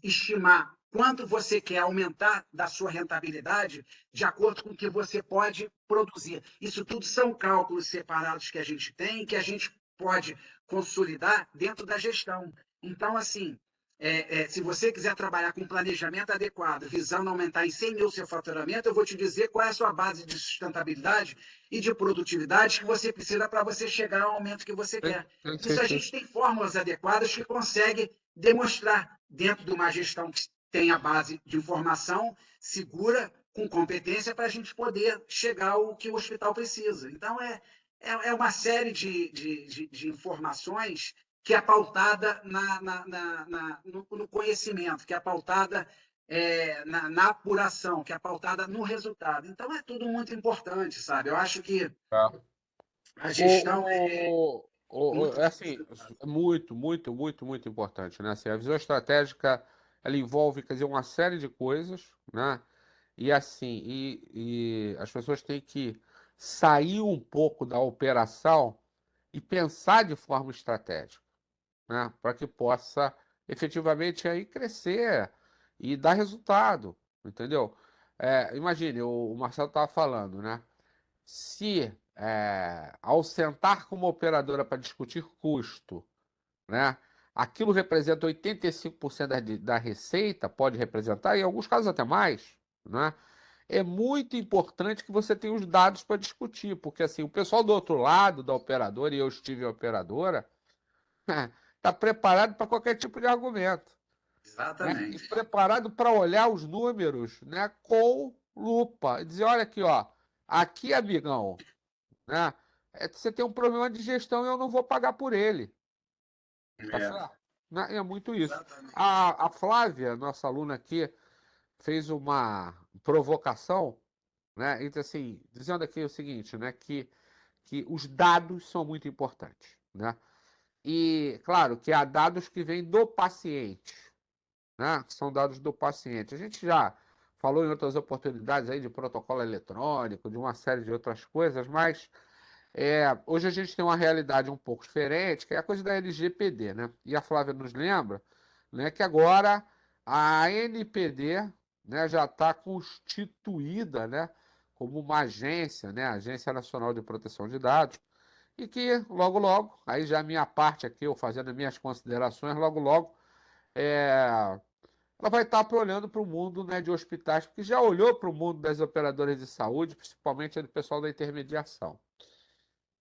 Estimar quanto você quer aumentar da sua rentabilidade de acordo com o que você pode produzir. Isso tudo são cálculos separados que a gente tem e que a gente pode consolidar dentro da gestão. Então, assim, se você quiser trabalhar com planejamento adequado, visando aumentar em 100 mil seu faturamento, eu vou te dizer qual é a sua base de sustentabilidade e de produtividade que você precisa para você chegar ao aumento que você Sim, quer. sim, sim, Isso a sim. gente tem fórmulas adequadas que consegue demonstrar dentro de uma gestão que tem a base de informação segura, com competência para a gente poder chegar ao que o hospital precisa. Então, é uma série de informações que é pautada no conhecimento, que é pautada na apuração, que é pautada no resultado. Então, é tudo muito importante, sabe? Eu acho que Tá. a gestão é muito É assim, muito, muito, muito, muito importante, né? Assim, a visão estratégica, ela envolve, quer dizer, uma série de coisas, né? E assim, e as pessoas têm que sair um pouco da operação e pensar de forma estratégica, né? Para que possa efetivamente aí crescer e dar resultado, entendeu? Imagine, o Marcelo estava falando, né? Se ao sentar com uma operadora para discutir custo, né, aquilo representa 85% da receita, pode representar, em alguns casos até mais, né? É muito importante que você tenha os dados para discutir, porque assim, o pessoal do outro lado da operadora, e eu estive em operadora, está preparado para qualquer tipo de argumento, né? E exatamente. preparado para olhar os números, né, com lupa. E dizer, olha aqui, ó, aqui, amigão, né? Você tem um problema de gestão e eu não vou pagar por ele. Tá É, certo? Né? É muito isso. exatamente. A Flávia, nossa aluna aqui, fez uma provocação, né? Então, assim, dizendo aqui o seguinte, né? Que os dados são muito importantes, né? E, claro, que há dados que vêm do paciente, né? Que são dados do paciente. A gente já falou em outras oportunidades aí de protocolo eletrônico, de uma série de outras coisas, mas hoje a gente tem uma realidade um pouco diferente, que é a coisa da LGPD, né? E a Flávia nos lembra, né, que agora a ANPD, né, já está constituída, né, como uma agência, né, Agência Nacional de Proteção de Dados, e que logo, logo, aí já a minha parte aqui, eu fazendo as minhas considerações, logo, logo, é, ela vai estar olhando para o mundo, né, de hospitais, porque já olhou para o mundo das operadoras de saúde, principalmente do pessoal da intermediação.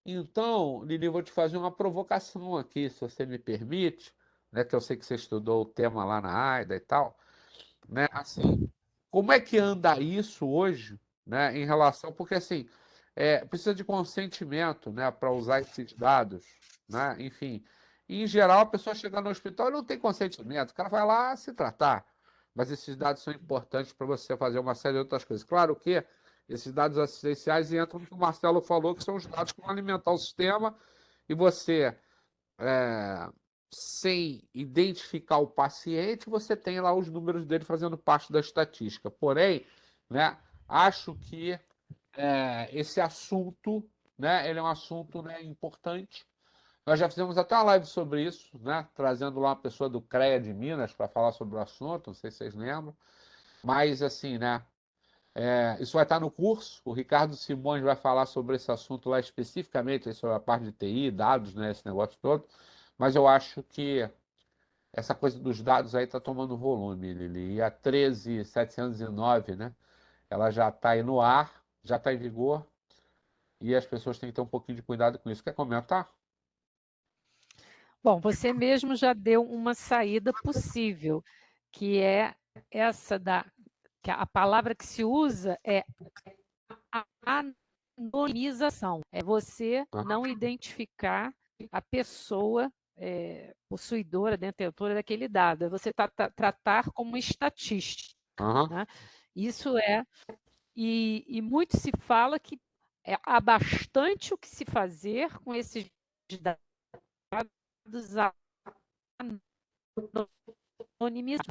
Então, Lili, vou te fazer uma provocação aqui, se você me permite, né? Que eu sei que você estudou o tema lá na AIDA e tal, né? Assim, como é que anda isso hoje, né? Em relação, porque assim, precisa de consentimento, né? Para usar esses dados, né? Enfim, e, em geral a pessoa chega no hospital e não tem consentimento, o cara vai lá se tratar, mas esses dados são importantes para você fazer uma série de outras coisas. Claro que esses dados assistenciais entram no que o Marcelo falou, que são os dados que vão alimentar o sistema, e você, é, sem identificar o paciente, você tem lá os números dele fazendo parte da estatística. Porém, né, acho que esse assunto, né, ele é um assunto, né, importante. Nós já fizemos até uma live sobre isso, né, trazendo lá uma pessoa do CREA de Minas para falar sobre o assunto, não sei se vocês lembram. Mas, assim, né, isso vai estar no curso. O Ricardo Simões vai falar sobre esse assunto lá especificamente, sobre a parte de TI, dados, né, esse negócio todo. Mas eu acho que essa coisa dos dados aí está tomando volume, Lili. E a 13709, né, ela já está aí no ar, já está em vigor, e as pessoas têm que ter um pouquinho de cuidado com isso. Quer comentar? Bom, você mesmo já deu uma saída possível, que é essa que a palavra que se usa é anonimização. É você não identificar a pessoa possuidora, detentora daquele dado. É você tratar como estatística. Aham. Né? Isso e muito se fala que há bastante o que se fazer com esses dados anonimizados,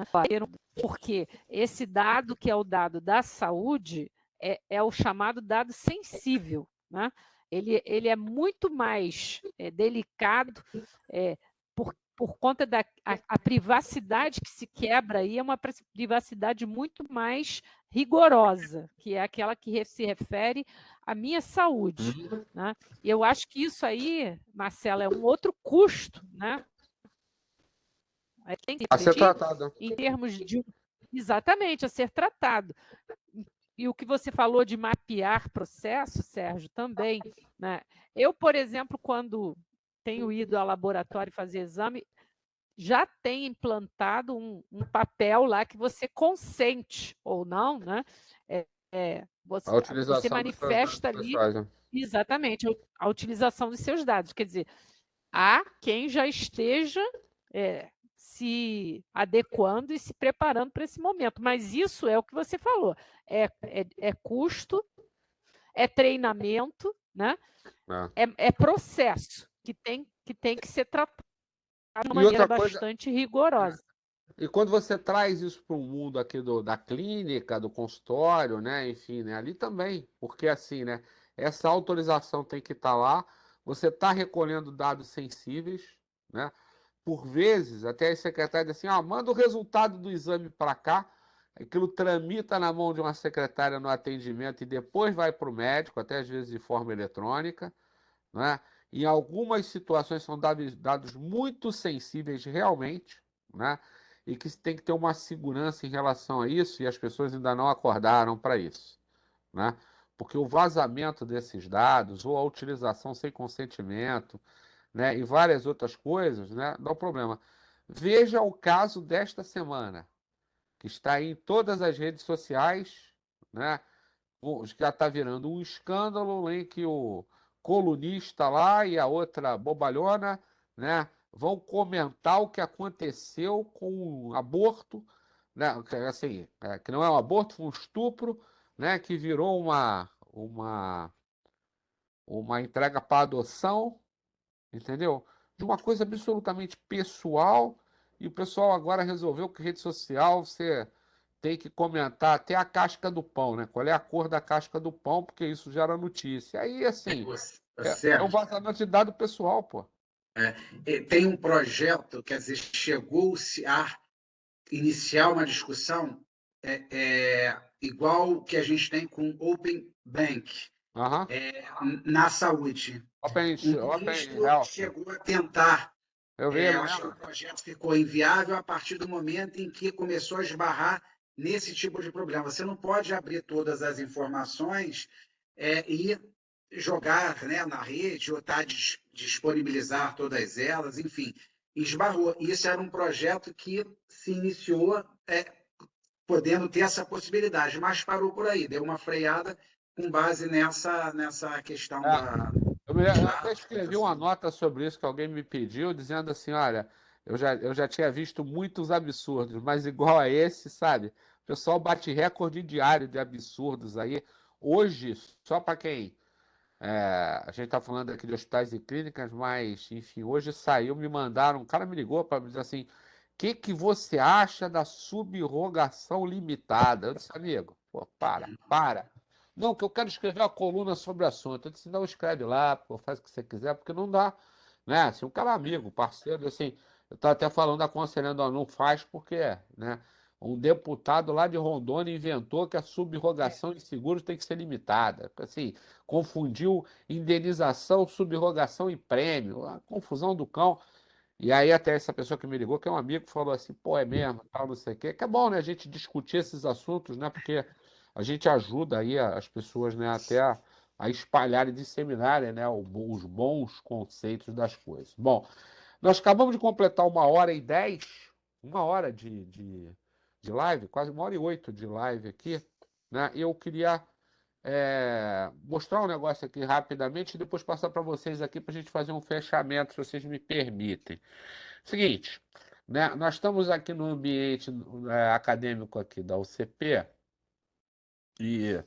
porque esse dado que é o dado da saúde é o chamado dado sensível, né? Ele é muito mais delicado por conta da a privacidade que se quebra aí, é uma privacidade muito mais rigorosa, que é aquela que se refere à minha saúde. Né? E eu acho que isso aí, Marcela, é um outro custo, né? Tem que A ser refletir tratada. em termos de exatamente a ser tratado. E o que você falou de mapear processo, Sérgio, também. Né? Eu, por exemplo, quando tenho ido ao laboratório fazer exame, já tem implantado um papel lá que você consente ou não, né? A você utilização dos seus dados manifesta ali pessoais, né? exatamente a utilização dos seus dados. Quer dizer, há quem já esteja se adequando e se preparando para esse momento. Mas isso é o que você falou: é custo, é treinamento, né? É. É processo que tem que ser tratado de uma E maneira outra coisa, bastante rigorosa. e quando você traz isso para o mundo aqui da clínica, do consultório, né, enfim, né, ali também, porque assim, né, essa autorização tem que estar lá, você está recolhendo dados sensíveis, né, por vezes, até a secretária diz assim, ah, manda o resultado do exame para cá, aquilo tramita na mão de uma secretária no atendimento e depois vai para o médico, até às vezes de forma eletrônica, né? Em algumas situações são dados muito sensíveis realmente, né? E que tem que ter uma segurança em relação a isso, e as pessoas ainda não acordaram para isso, né? Porque o vazamento desses dados, ou a utilização sem consentimento, né, e várias outras coisas, né, dá um problema. Veja o caso desta semana, que está em todas as redes sociais, né? Já está virando um escândalo em que o colunista lá e a outra bobalhona, né, vão comentar o que aconteceu com o aborto, né, assim, que não é um aborto, foi um estupro, né, que virou uma entrega para adoção, entendeu? De uma coisa absolutamente pessoal, e o pessoal agora resolveu que rede social você tem que comentar até a casca do pão, né? Qual é a cor da casca do pão, porque isso gera notícia. Aí, assim, é um Sérgio, vazamento de dado pessoal, pô. tem um projeto, quer dizer, chegou-se a iniciar uma discussão igual que a gente tem com o Open Bank Aham. na saúde. Um Open ministro Health. chegou a tentar, Eu vi, me acho que o lembro. projeto ficou inviável a partir do momento em que começou a esbarrar nesse tipo de problema. Você não pode abrir todas as informações e jogar, né, na rede ou disponibilizar todas elas, enfim, esbarrou. Isso era um projeto que se iniciou podendo ter essa possibilidade, mas parou por aí, deu uma freada com base nessa questão É, dos eu até dados. escrevi uma nota sobre isso que alguém me pediu, dizendo assim, olha, eu já tinha visto muitos absurdos, mas igual a esse, sabe? O pessoal bate recorde diário de absurdos aí. Hoje, só para quem a gente está falando aqui de hospitais e clínicas, mas, enfim, hoje saiu, me mandaram, um cara me ligou para me dizer assim, o que você acha da subrogação limitada? Eu disse, amigo, pô, para. Não, que eu quero escrever uma coluna sobre o assunto. Eu disse, não, escreve lá, pô, faz o que você quiser, porque não dá, né? Assim, um cara é amigo, parceiro, assim, eu estava até falando, aconselhando, ó, não faz porque, né? Um deputado lá de Rondônia inventou que a subrogação de seguros tem que ser limitada. Assim, confundiu indenização, subrogação e prêmio, a confusão do cão. E aí até essa pessoa que me ligou, que é um amigo, falou assim, pô, é mesmo, tal, não sei o quê. Que é bom, né, a gente discutir esses assuntos, né, porque a gente ajuda aí as pessoas, né, até a espalhar e disseminarem, né, os bons conceitos das coisas. Bom, nós acabamos de completar 1h10, 1 hora de live, quase 1h08 de live aqui, né, e eu queria mostrar um negócio aqui rapidamente e depois passar para vocês aqui para a gente fazer um fechamento, se vocês me permitem. Seguinte, né, nós estamos aqui no ambiente acadêmico aqui da UCP e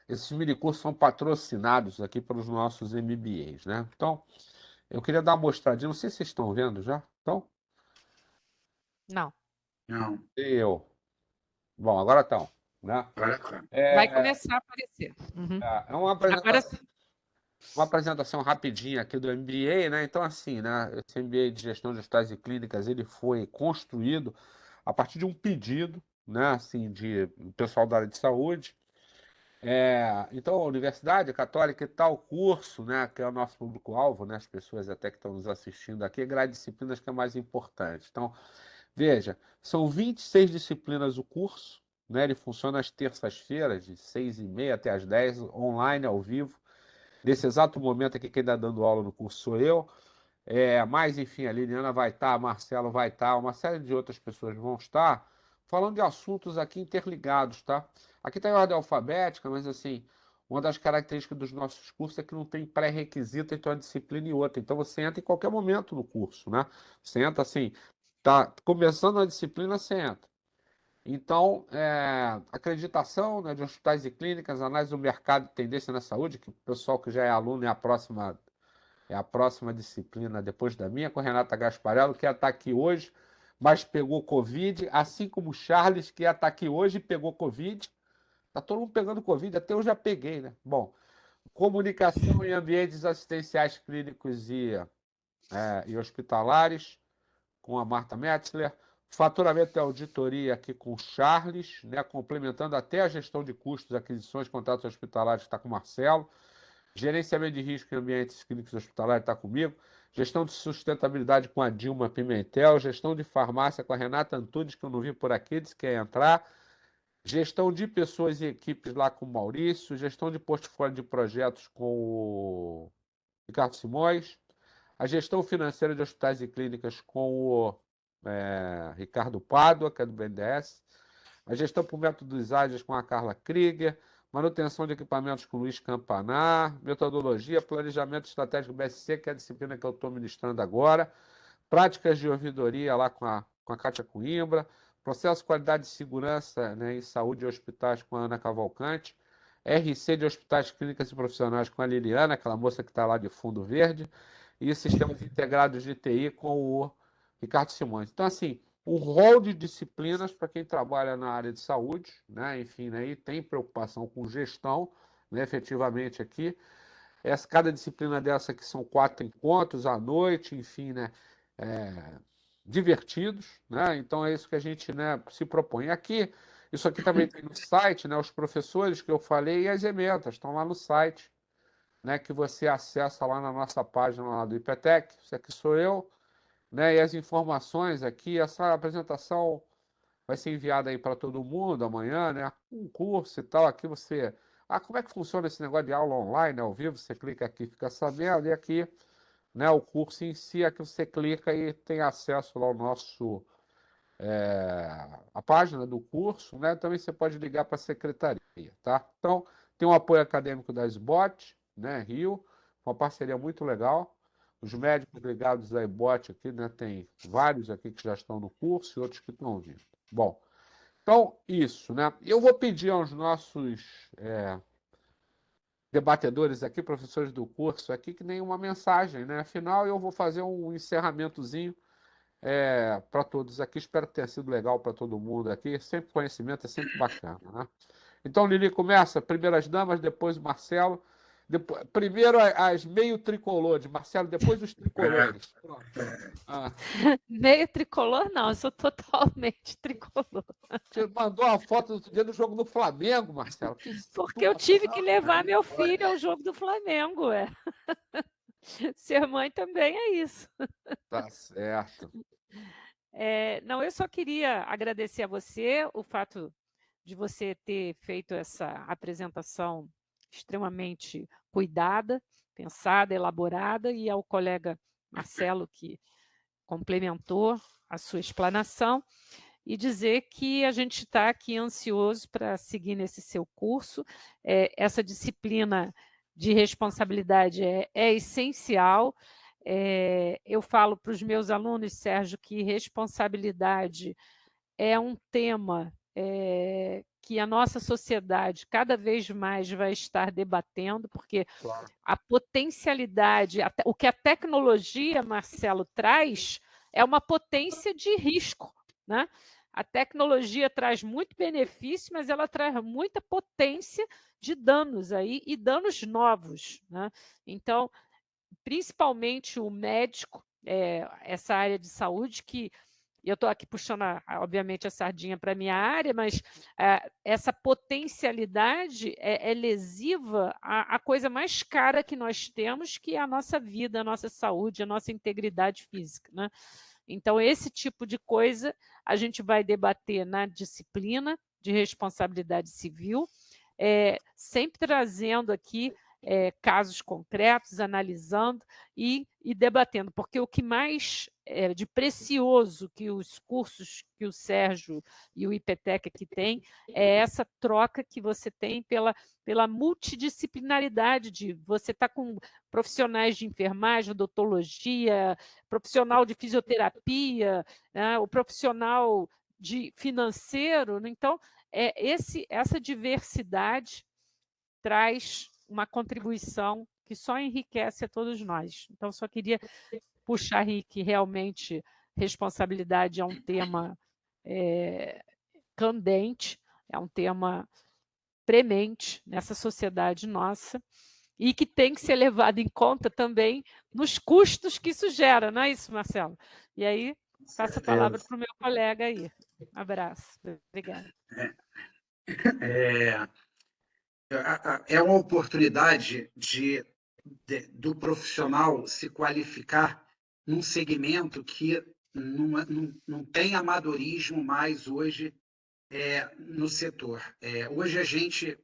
esses minicursos são patrocinados aqui pelos nossos MBAs, né? Então, eu queria dar uma mostradinha, não sei se vocês estão vendo já. Então, Não. Não, e eu. Bom, agora estão, né? agora tá. Vai É, começar a aparecer. Uhum. é uma Agora apresentação. sim. Uma apresentação rapidinha aqui do MBA, né? Então, assim, né? Esse MBA de Gestão de Hospitais e Clínicas, ele foi construído a partir de um pedido, né? Assim, de pessoal da área de saúde. Então, a Universidade Católica e tal, curso, né? Que é o nosso público-alvo, né? As pessoas até que estão nos assistindo aqui, grade disciplinas que é mais importante. Então, veja, são 26 disciplinas o curso, né? Ele funciona às terças-feiras, de 6h30 até às 10, online, ao vivo. Nesse exato momento aqui, quem está dando aula no curso sou eu. Mas, enfim, a Liliana vai estar, a Marcelo vai estar, uma série de outras pessoas vão estar, falando de assuntos aqui interligados, tá? Aqui está em ordem alfabética, mas assim, uma das características dos nossos cursos é que não tem pré-requisito entre uma disciplina e outra. Então você entra em qualquer momento no curso, né? Você entra assim, tá começando a disciplina, você entra. Então, acreditação, né, de hospitais e clínicas, análise do mercado e tendência na saúde, que o pessoal que já é aluno é a próxima disciplina depois da minha, com a Renata Gasparello, que ia estar aqui hoje, mas pegou Covid, assim como o Charles, que ia estar aqui hoje e pegou Covid. Está todo mundo pegando Covid, até eu já peguei, né? Bom, comunicação em ambientes assistenciais clínicos e hospitalares, com a Marta Metzler. Faturamento e auditoria aqui com o Charles, né? Complementando até a gestão de custos, aquisições, contratos hospitalares, que está com o Marcelo. Gerenciamento de risco em ambientes clínicos hospitalares está comigo. Gestão de sustentabilidade com a Dilma Pimentel. Gestão de farmácia com a Renata Antunes, que eu não vi por aqui, disse que ia entrar. Gestão de pessoas e equipes lá com o Maurício. Gestão de portfólio de projetos com o Ricardo Simões. A gestão financeira de hospitais e clínicas com o Ricardo Pádua, que é do BNDES. A gestão por métodos ágeis com a Carla Krieger. Manutenção de equipamentos com o Luiz Campanar. Metodologia, planejamento estratégico BSC, que é a disciplina que eu estou ministrando agora. Práticas de ouvidoria lá com a Kátia Coimbra. Processo de qualidade e segurança, né, em saúde e hospitais com a Ana Cavalcante. RC de hospitais, clínicas e profissionais com a Liliana, aquela moça que está lá de fundo verde. E sistemas integrados de TI com o Ricardo Simões. Então, assim, um rol de disciplinas para quem trabalha na área de saúde, né? Enfim, né? E tem preocupação com gestão, né? Efetivamente aqui. Cada disciplina dessa aqui são 4 encontros à noite, enfim, né? Divertidos, né? Então é isso que a gente, né, se propõe. Aqui, isso aqui também tem no site, né? Os professores que eu falei e as ementas estão lá no site, né? Que você acessa lá na nossa página lá do IPTEC. Isso aqui sou eu, né? E as informações aqui, essa apresentação vai ser enviada aí para todo mundo amanhã, né? Um curso e tal. Aqui você. Ah, como é que funciona esse negócio de aula online, ao vivo? Você clica aqui, fica sabendo, e aqui, né, o curso em si, aqui você clica e tem acesso lá ao nosso. A página do curso, né? Também você pode ligar para a secretaria, tá? Então, tem um apoio acadêmico da SBOT, né, Rio, uma parceria muito legal. Os médicos ligados à SBOT aqui, né, tem vários aqui que já estão no curso e outros que estão vindo. Bom, então, isso, né? Eu vou pedir aos nossos debatedores aqui, professores do curso aqui, que nem uma mensagem, né? Afinal, eu vou fazer um encerramentozinho para todos aqui. Espero que tenha sido legal para todo mundo aqui. Sempre conhecimento é sempre bacana, né? Então, Lili, começa. Primeiro as damas, depois o Marcelo. Primeiro as meio tricolores, Marcelo, depois os tricolores. Pronto. Ah, Meio tricolor, não, eu sou totalmente tricolor. você mandou uma foto outro dia do jogo do Flamengo, Marcelo. Que Porque eu tive que levar meu filho ao jogo do Flamengo, é. Ser mãe também é isso. Tá certo. Não, eu só queria agradecer a você o fato de você ter feito essa apresentação extremamente cuidada, pensada, elaborada, e ao colega Marcelo, que complementou a sua explanação, e dizer que a gente está aqui ansioso para seguir nesse seu curso. Essa disciplina de responsabilidade é essencial. Eu falo para os meus alunos, Sérgio, que responsabilidade é um tema que a nossa sociedade cada vez mais vai estar debatendo, porque Claro. a potencialidade, o que a tecnologia, Marcelo, traz é uma potência de risco, né? A tecnologia traz muito benefício, mas ela traz muita potência de danos aí, e danos novos, né? Então, principalmente o médico, essa área de saúde, que eu estou aqui puxando, obviamente, a sardinha para a minha área, mas essa potencialidade é lesiva à coisa mais cara que nós temos, que é a nossa vida, a nossa saúde, a nossa integridade física, né? Então, esse tipo de coisa a gente vai debater na disciplina de responsabilidade civil, sempre trazendo aqui casos concretos, analisando e debatendo, porque o que mais de precioso que os cursos que o Sérgio e o IPTEC aqui têm é essa troca que você tem pela multidisciplinaridade de você estar com profissionais de enfermagem, odontologia, profissional de fisioterapia, né, o profissional de financeiro. Então, essa diversidade traz uma contribuição que só enriquece a todos nós. Então, só queria puxar, Rick, realmente responsabilidade é um tema candente, é um tema premente nessa sociedade nossa e que tem que ser levado em conta também nos custos que isso gera, não é isso, Marcelo? E aí, passo a palavra para o meu colega aí. Abraço. Obrigada. É, é uma oportunidade do profissional se qualificar num segmento que não tem amadorismo mais hoje no setor. Hoje a gente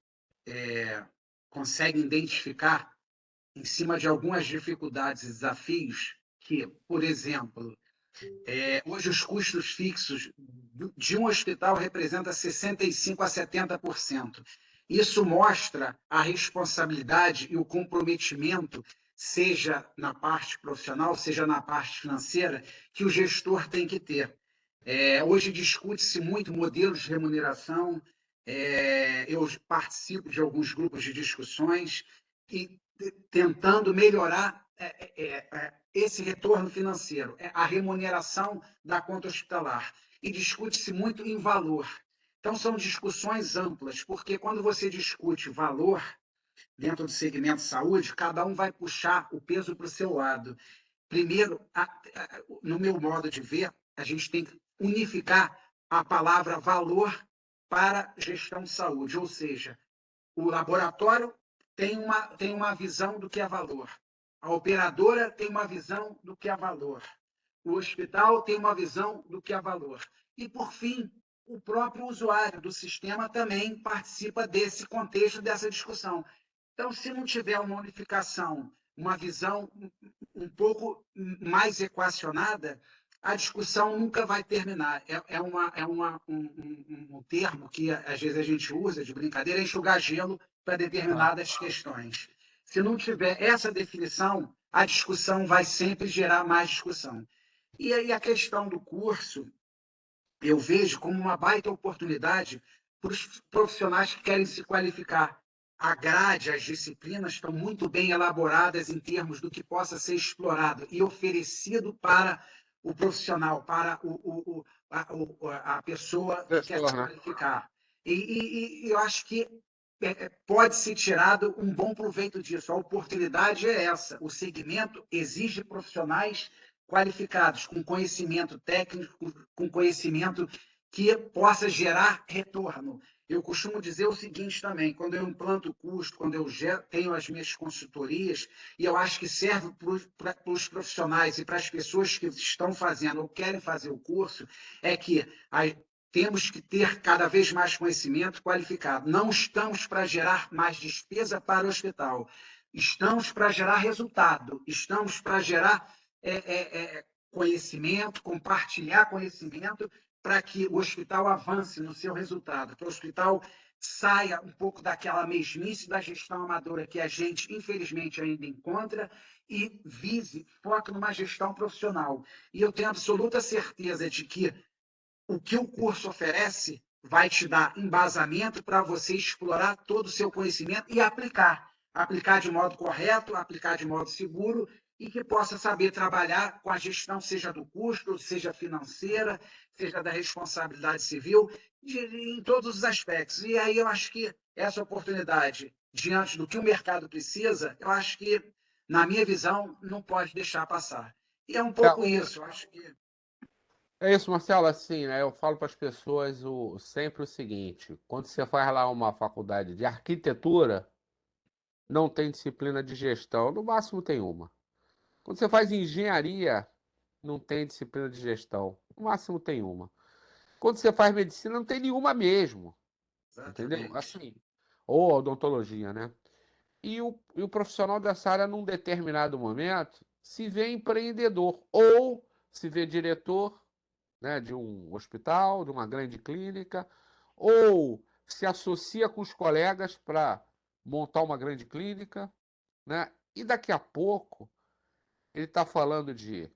consegue identificar, em cima de algumas dificuldades e desafios, que, por exemplo, hoje os custos fixos de um hospital representam 65% a 70%. Isso mostra a responsabilidade e o comprometimento, seja na parte profissional, seja na parte financeira, que o gestor tem que ter. Hoje discute-se muito modelos de remuneração, eu participo de alguns grupos de discussões e tentando melhorar esse retorno financeiro, a remuneração da conta hospitalar. E discute-se muito em valor. Então, são discussões amplas, porque quando você discute valor dentro do segmento de saúde, cada um vai puxar o peso para o seu lado. Primeiro, no meu modo de ver, a gente tem que unificar a palavra valor para gestão de saúde, ou seja, o laboratório tem uma visão do que é valor, a operadora tem uma visão do que é valor, o hospital tem uma visão do que é valor. E, por fim, o próprio usuário do sistema também participa desse contexto, dessa discussão. Então, se não tiver uma unificação, uma visão um pouco mais equacionada, a discussão nunca vai terminar. Um termo que às vezes a gente usa de brincadeira, é enxugar gelo para determinadas questões. Se não tiver essa definição, a discussão vai sempre gerar mais discussão. E aí a questão do curso, eu vejo como uma baita oportunidade para os profissionais que querem se qualificar. A grade, as disciplinas estão muito bem elaboradas em termos do que possa ser explorado e oferecido para o profissional, para a pessoa que quer se qualificar. E eu acho que pode ser tirado um bom proveito disso. A oportunidade é essa. O segmento exige profissionais qualificados, com conhecimento técnico, com conhecimento que possa gerar retorno. Eu costumo dizer o seguinte também, quando eu implanto o custo, quando eu tenho as minhas consultorias, e eu acho que serve para os profissionais e para as pessoas que estão fazendo ou querem fazer o curso, é que temos que ter cada vez mais conhecimento qualificado. Não estamos para gerar mais despesa para o hospital, estamos para gerar resultado, estamos para gerar conhecimento, compartilhar conhecimento para que o hospital avance no seu resultado, que o hospital saia um pouco daquela mesmice da gestão amadora que a gente, infelizmente, ainda encontra e vise, foque numa gestão profissional. E eu tenho absoluta certeza de que o que o curso oferece vai te dar embasamento para você explorar todo o seu conhecimento e aplicar. Aplicar de modo correto, aplicar de modo seguro e que possa saber trabalhar com a gestão, seja do custo, seja financeira, seja da responsabilidade civil, em todos os aspectos. E aí eu acho que essa oportunidade, diante do que o mercado precisa, eu acho que, na minha visão, não pode deixar passar. E é um pouco isso, eu acho que... É isso, Marcelo, assim, né? Eu falo para as pessoas sempre o seguinte: quando você faz lá uma faculdade de arquitetura, não tem disciplina de gestão, no máximo tem uma. Quando você faz engenharia, não tem disciplina de gestão, no máximo tem uma. Quando você faz medicina, não tem nenhuma mesmo, entendeu? Exatamente. Assim, ou odontologia, né? E o profissional dessa área, num determinado momento, se vê empreendedor ou se vê diretor, né, de um hospital, de uma grande clínica, ou se associa com os colegas para montar uma grande clínica, né? E daqui a pouco ele está falando de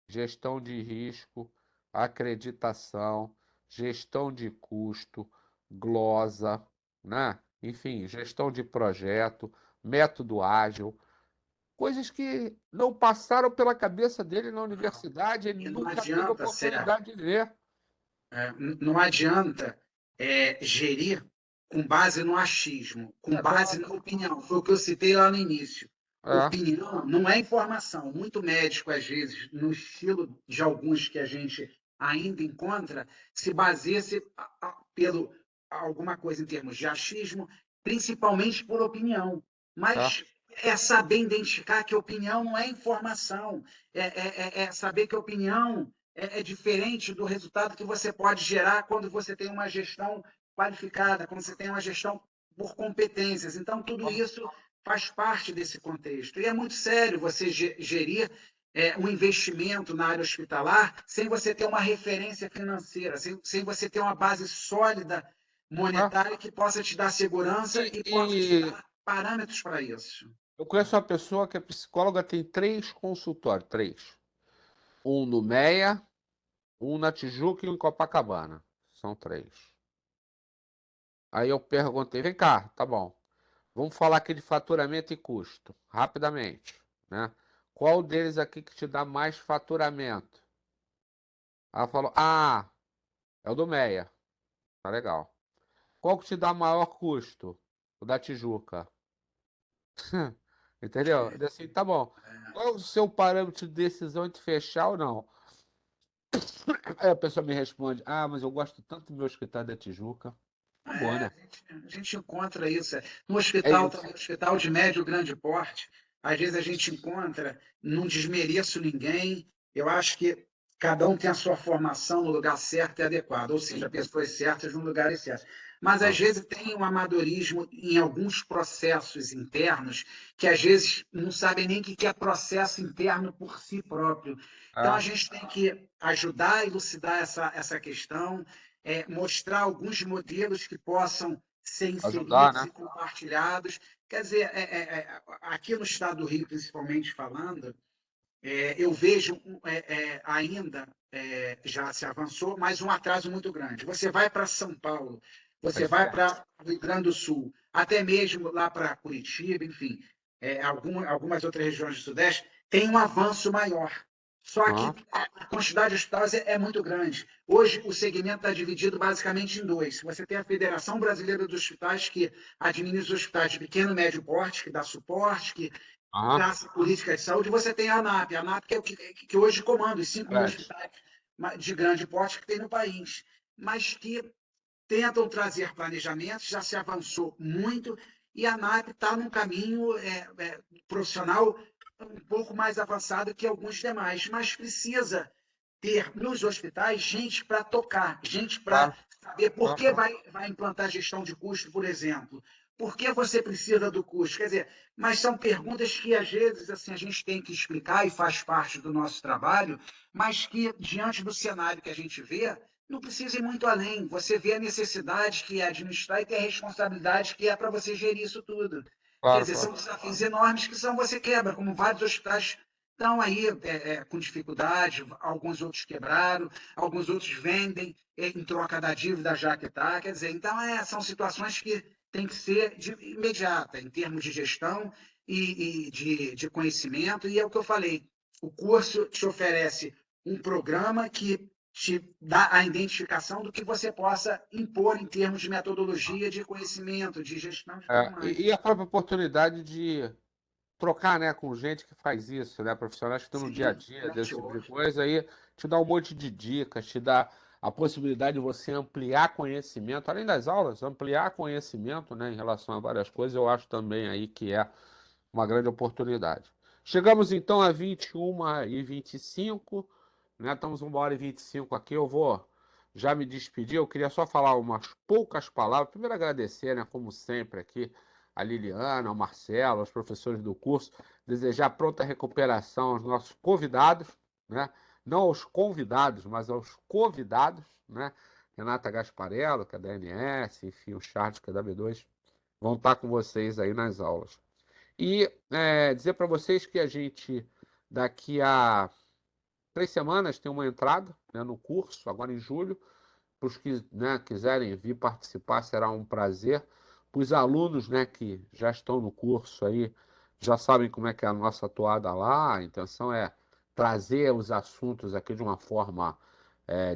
gestão de risco, acreditação, gestão de custo, glosa, né? Enfim, gestão de projeto, método ágil, coisas que não passaram pela cabeça dele na universidade, ele E não nunca teve adianta, Sérgio, oportunidade de ver. não adianta gerir com base no achismo, com base na opinião. Foi o que eu citei lá no início. É, Opinião não é informação. Muito médico, às vezes, no estilo de alguns que a gente ainda encontra, se baseia-se pelo alguma coisa em termos de achismo, principalmente por opinião. é, Mas é saber identificar que opinião não é informação, é saber que opinião é diferente do resultado que você pode gerar quando você tem uma gestão qualificada, quando você tem uma gestão por competências. Então, tudo isso faz parte desse contexto. E é muito sério você gerir um investimento na área hospitalar sem você ter uma referência financeira, sem você ter uma base sólida é. monetária que possa te dar segurança E, e possa te e dar parâmetros para isso. eu conheço uma pessoa que é psicóloga, tem 3 consultórios, 3. Um no Meia, um na Tijuca e um em Copacabana. São 3. Aí eu perguntei, vem cá, tá bom. Vamos falar aqui de faturamento e custo, rapidamente, né? Qual deles aqui que te dá mais faturamento? Ela falou, é o do Meia. Tá legal. Qual que te dá maior custo? O da Tijuca. Entendeu? Eu disse assim, tá bom. Qual é o seu parâmetro de decisão entre fechar ou não? Aí a pessoa me responde, mas eu gosto tanto do meu escritório da Tijuca. Acabou, né? A gente encontra isso. No É hospital, isso. também, hospital de médio e grande porte, às vezes a gente encontra, não desmereço ninguém, eu acho que cada um tem a sua formação no lugar certo e adequado, ou seja, pessoas certas no lugar certo. Mas às Ah, vezes tem um amadorismo em alguns processos internos que às vezes não sabem nem o que é processo interno por si próprio. Então a é, gente tem que ajudar a elucidar essa questão, mostrar alguns modelos que possam ser ajudar, inseridos né? e compartilhados. Quer dizer, aqui no estado do Rio, principalmente falando, eu vejo ainda, já se avançou, mas um atraso muito grande. Você vai para São Paulo, É você vai diferente. para o Rio Grande do Sul, até mesmo lá para Curitiba, enfim, algumas outras regiões do Sudeste, tem um avanço maior. Só que Ah, a quantidade de hospitais é muito grande. Hoje, o segmento está dividido basicamente em dois. Você tem a Federação Brasileira dos Hospitais, que administra os hospitais de pequeno e médio porte, que dá suporte, que ah, traça políticas de saúde. Você tem a ANAP. A ANAP que é o que hoje comanda os 5 mil Fred. hospitais de grande porte que tem no país, mas que tentam trazer planejamentos, já se avançou muito, e a ANAP está num caminho profissional um pouco mais avançado que alguns demais, mas precisa ter nos hospitais gente para tocar, gente para Claro, saber por claro. que vai implantar gestão de custo, por exemplo. Por que você precisa do custo? Quer dizer, mas são perguntas que às vezes assim a gente tem que explicar e faz parte do nosso trabalho, mas que diante do cenário que a gente vê, não precisa ir muito além. Você vê a necessidade que é administrar e ter a responsabilidade que é para você gerir isso tudo. Quer Claro, dizer, claro. são desafios enormes que são você quebra, como vários hospitais estão aí com dificuldade, alguns outros quebraram, alguns outros vendem em troca da dívida já que está. Quer dizer, então são situações que têm que ser imediata em termos de gestão e de conhecimento. E é o que eu falei, o curso te oferece um programa que te dá a identificação do que você possa impor em termos de metodologia, de conhecimento, de gestão e tudo mais. E a própria oportunidade de trocar, né, com gente que faz isso, né, profissionais que estão no dia a Sim, dia desse tipo de network. coisa, aí te dá um monte de dicas, te dá a possibilidade de você ampliar conhecimento, além das aulas, ampliar conhecimento, né, em relação a várias coisas, eu acho também aí que é uma grande oportunidade. Chegamos então a 21h25, né, estamos 1h25 aqui, eu vou já me despedir, eu queria só falar umas poucas palavras, primeiro agradecer, né, como sempre aqui, a Liliana, ao Marcelo, aos professores do curso, desejar pronta recuperação aos nossos convidados, né? Não aos convidados, mas aos convidados, né? Renata Gasparello, que é da ANS, enfim, o Charles, que é da B2, vão estar com vocês aí nas aulas. E dizer para vocês que a gente, daqui a 3 semanas, tem uma entrada, né, no curso, agora em julho. Para os que, né, quiserem vir participar, será um prazer. Para os alunos, né, que já estão no curso aí, já sabem como é que é a nossa atuada lá. A intenção é trazer os assuntos aqui de uma forma,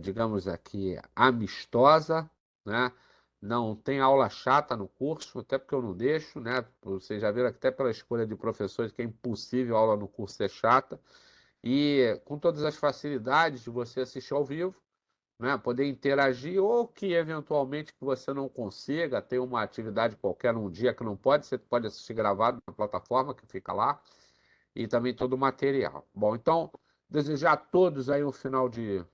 digamos aqui, amistosa, né? Não tem aula chata no curso, até porque eu não deixo, né? Vocês já viram que até pela escolha de professores que é impossível a aula no curso ser chata. E com todas as facilidades de você assistir ao vivo, né, poder interagir, ou que eventualmente que você não consiga ter uma atividade qualquer num dia que não pode, você pode assistir gravado na plataforma que fica lá, e também todo o material. Bom, então, desejar a todos aí um final de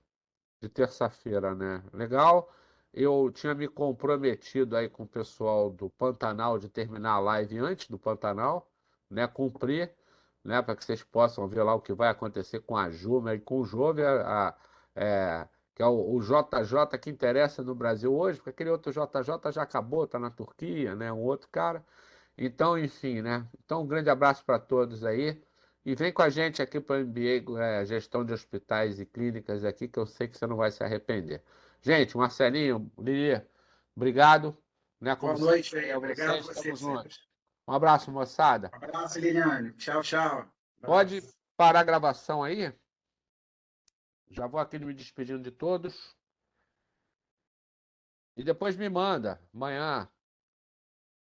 terça-feira, né? Legal. Eu tinha me comprometido aí com o pessoal do Pantanal de terminar a live antes do Pantanal, né? Cumprir, né? Para que vocês possam ver lá o que vai acontecer com a Juma e com o Jove, que é o JJ que interessa no Brasil hoje, porque aquele outro JJ já acabou, está na Turquia, né? Um outro cara. Então, enfim, né? Então, um grande abraço para todos aí. E vem com a gente aqui para o MBA, Gestão de Hospitais e Clínicas aqui, que eu sei que você não vai se arrepender. Gente, Marcelinho, Lili, obrigado. Né, como Boa sempre, noite aí. a Obrigado vocês, a você estamos sempre. juntos. Um abraço, moçada. Um abraço, Liliane. Tchau, tchau. Pode Abraço. parar a gravação aí? Já vou aqui me despedindo de todos. E depois me manda, amanhã,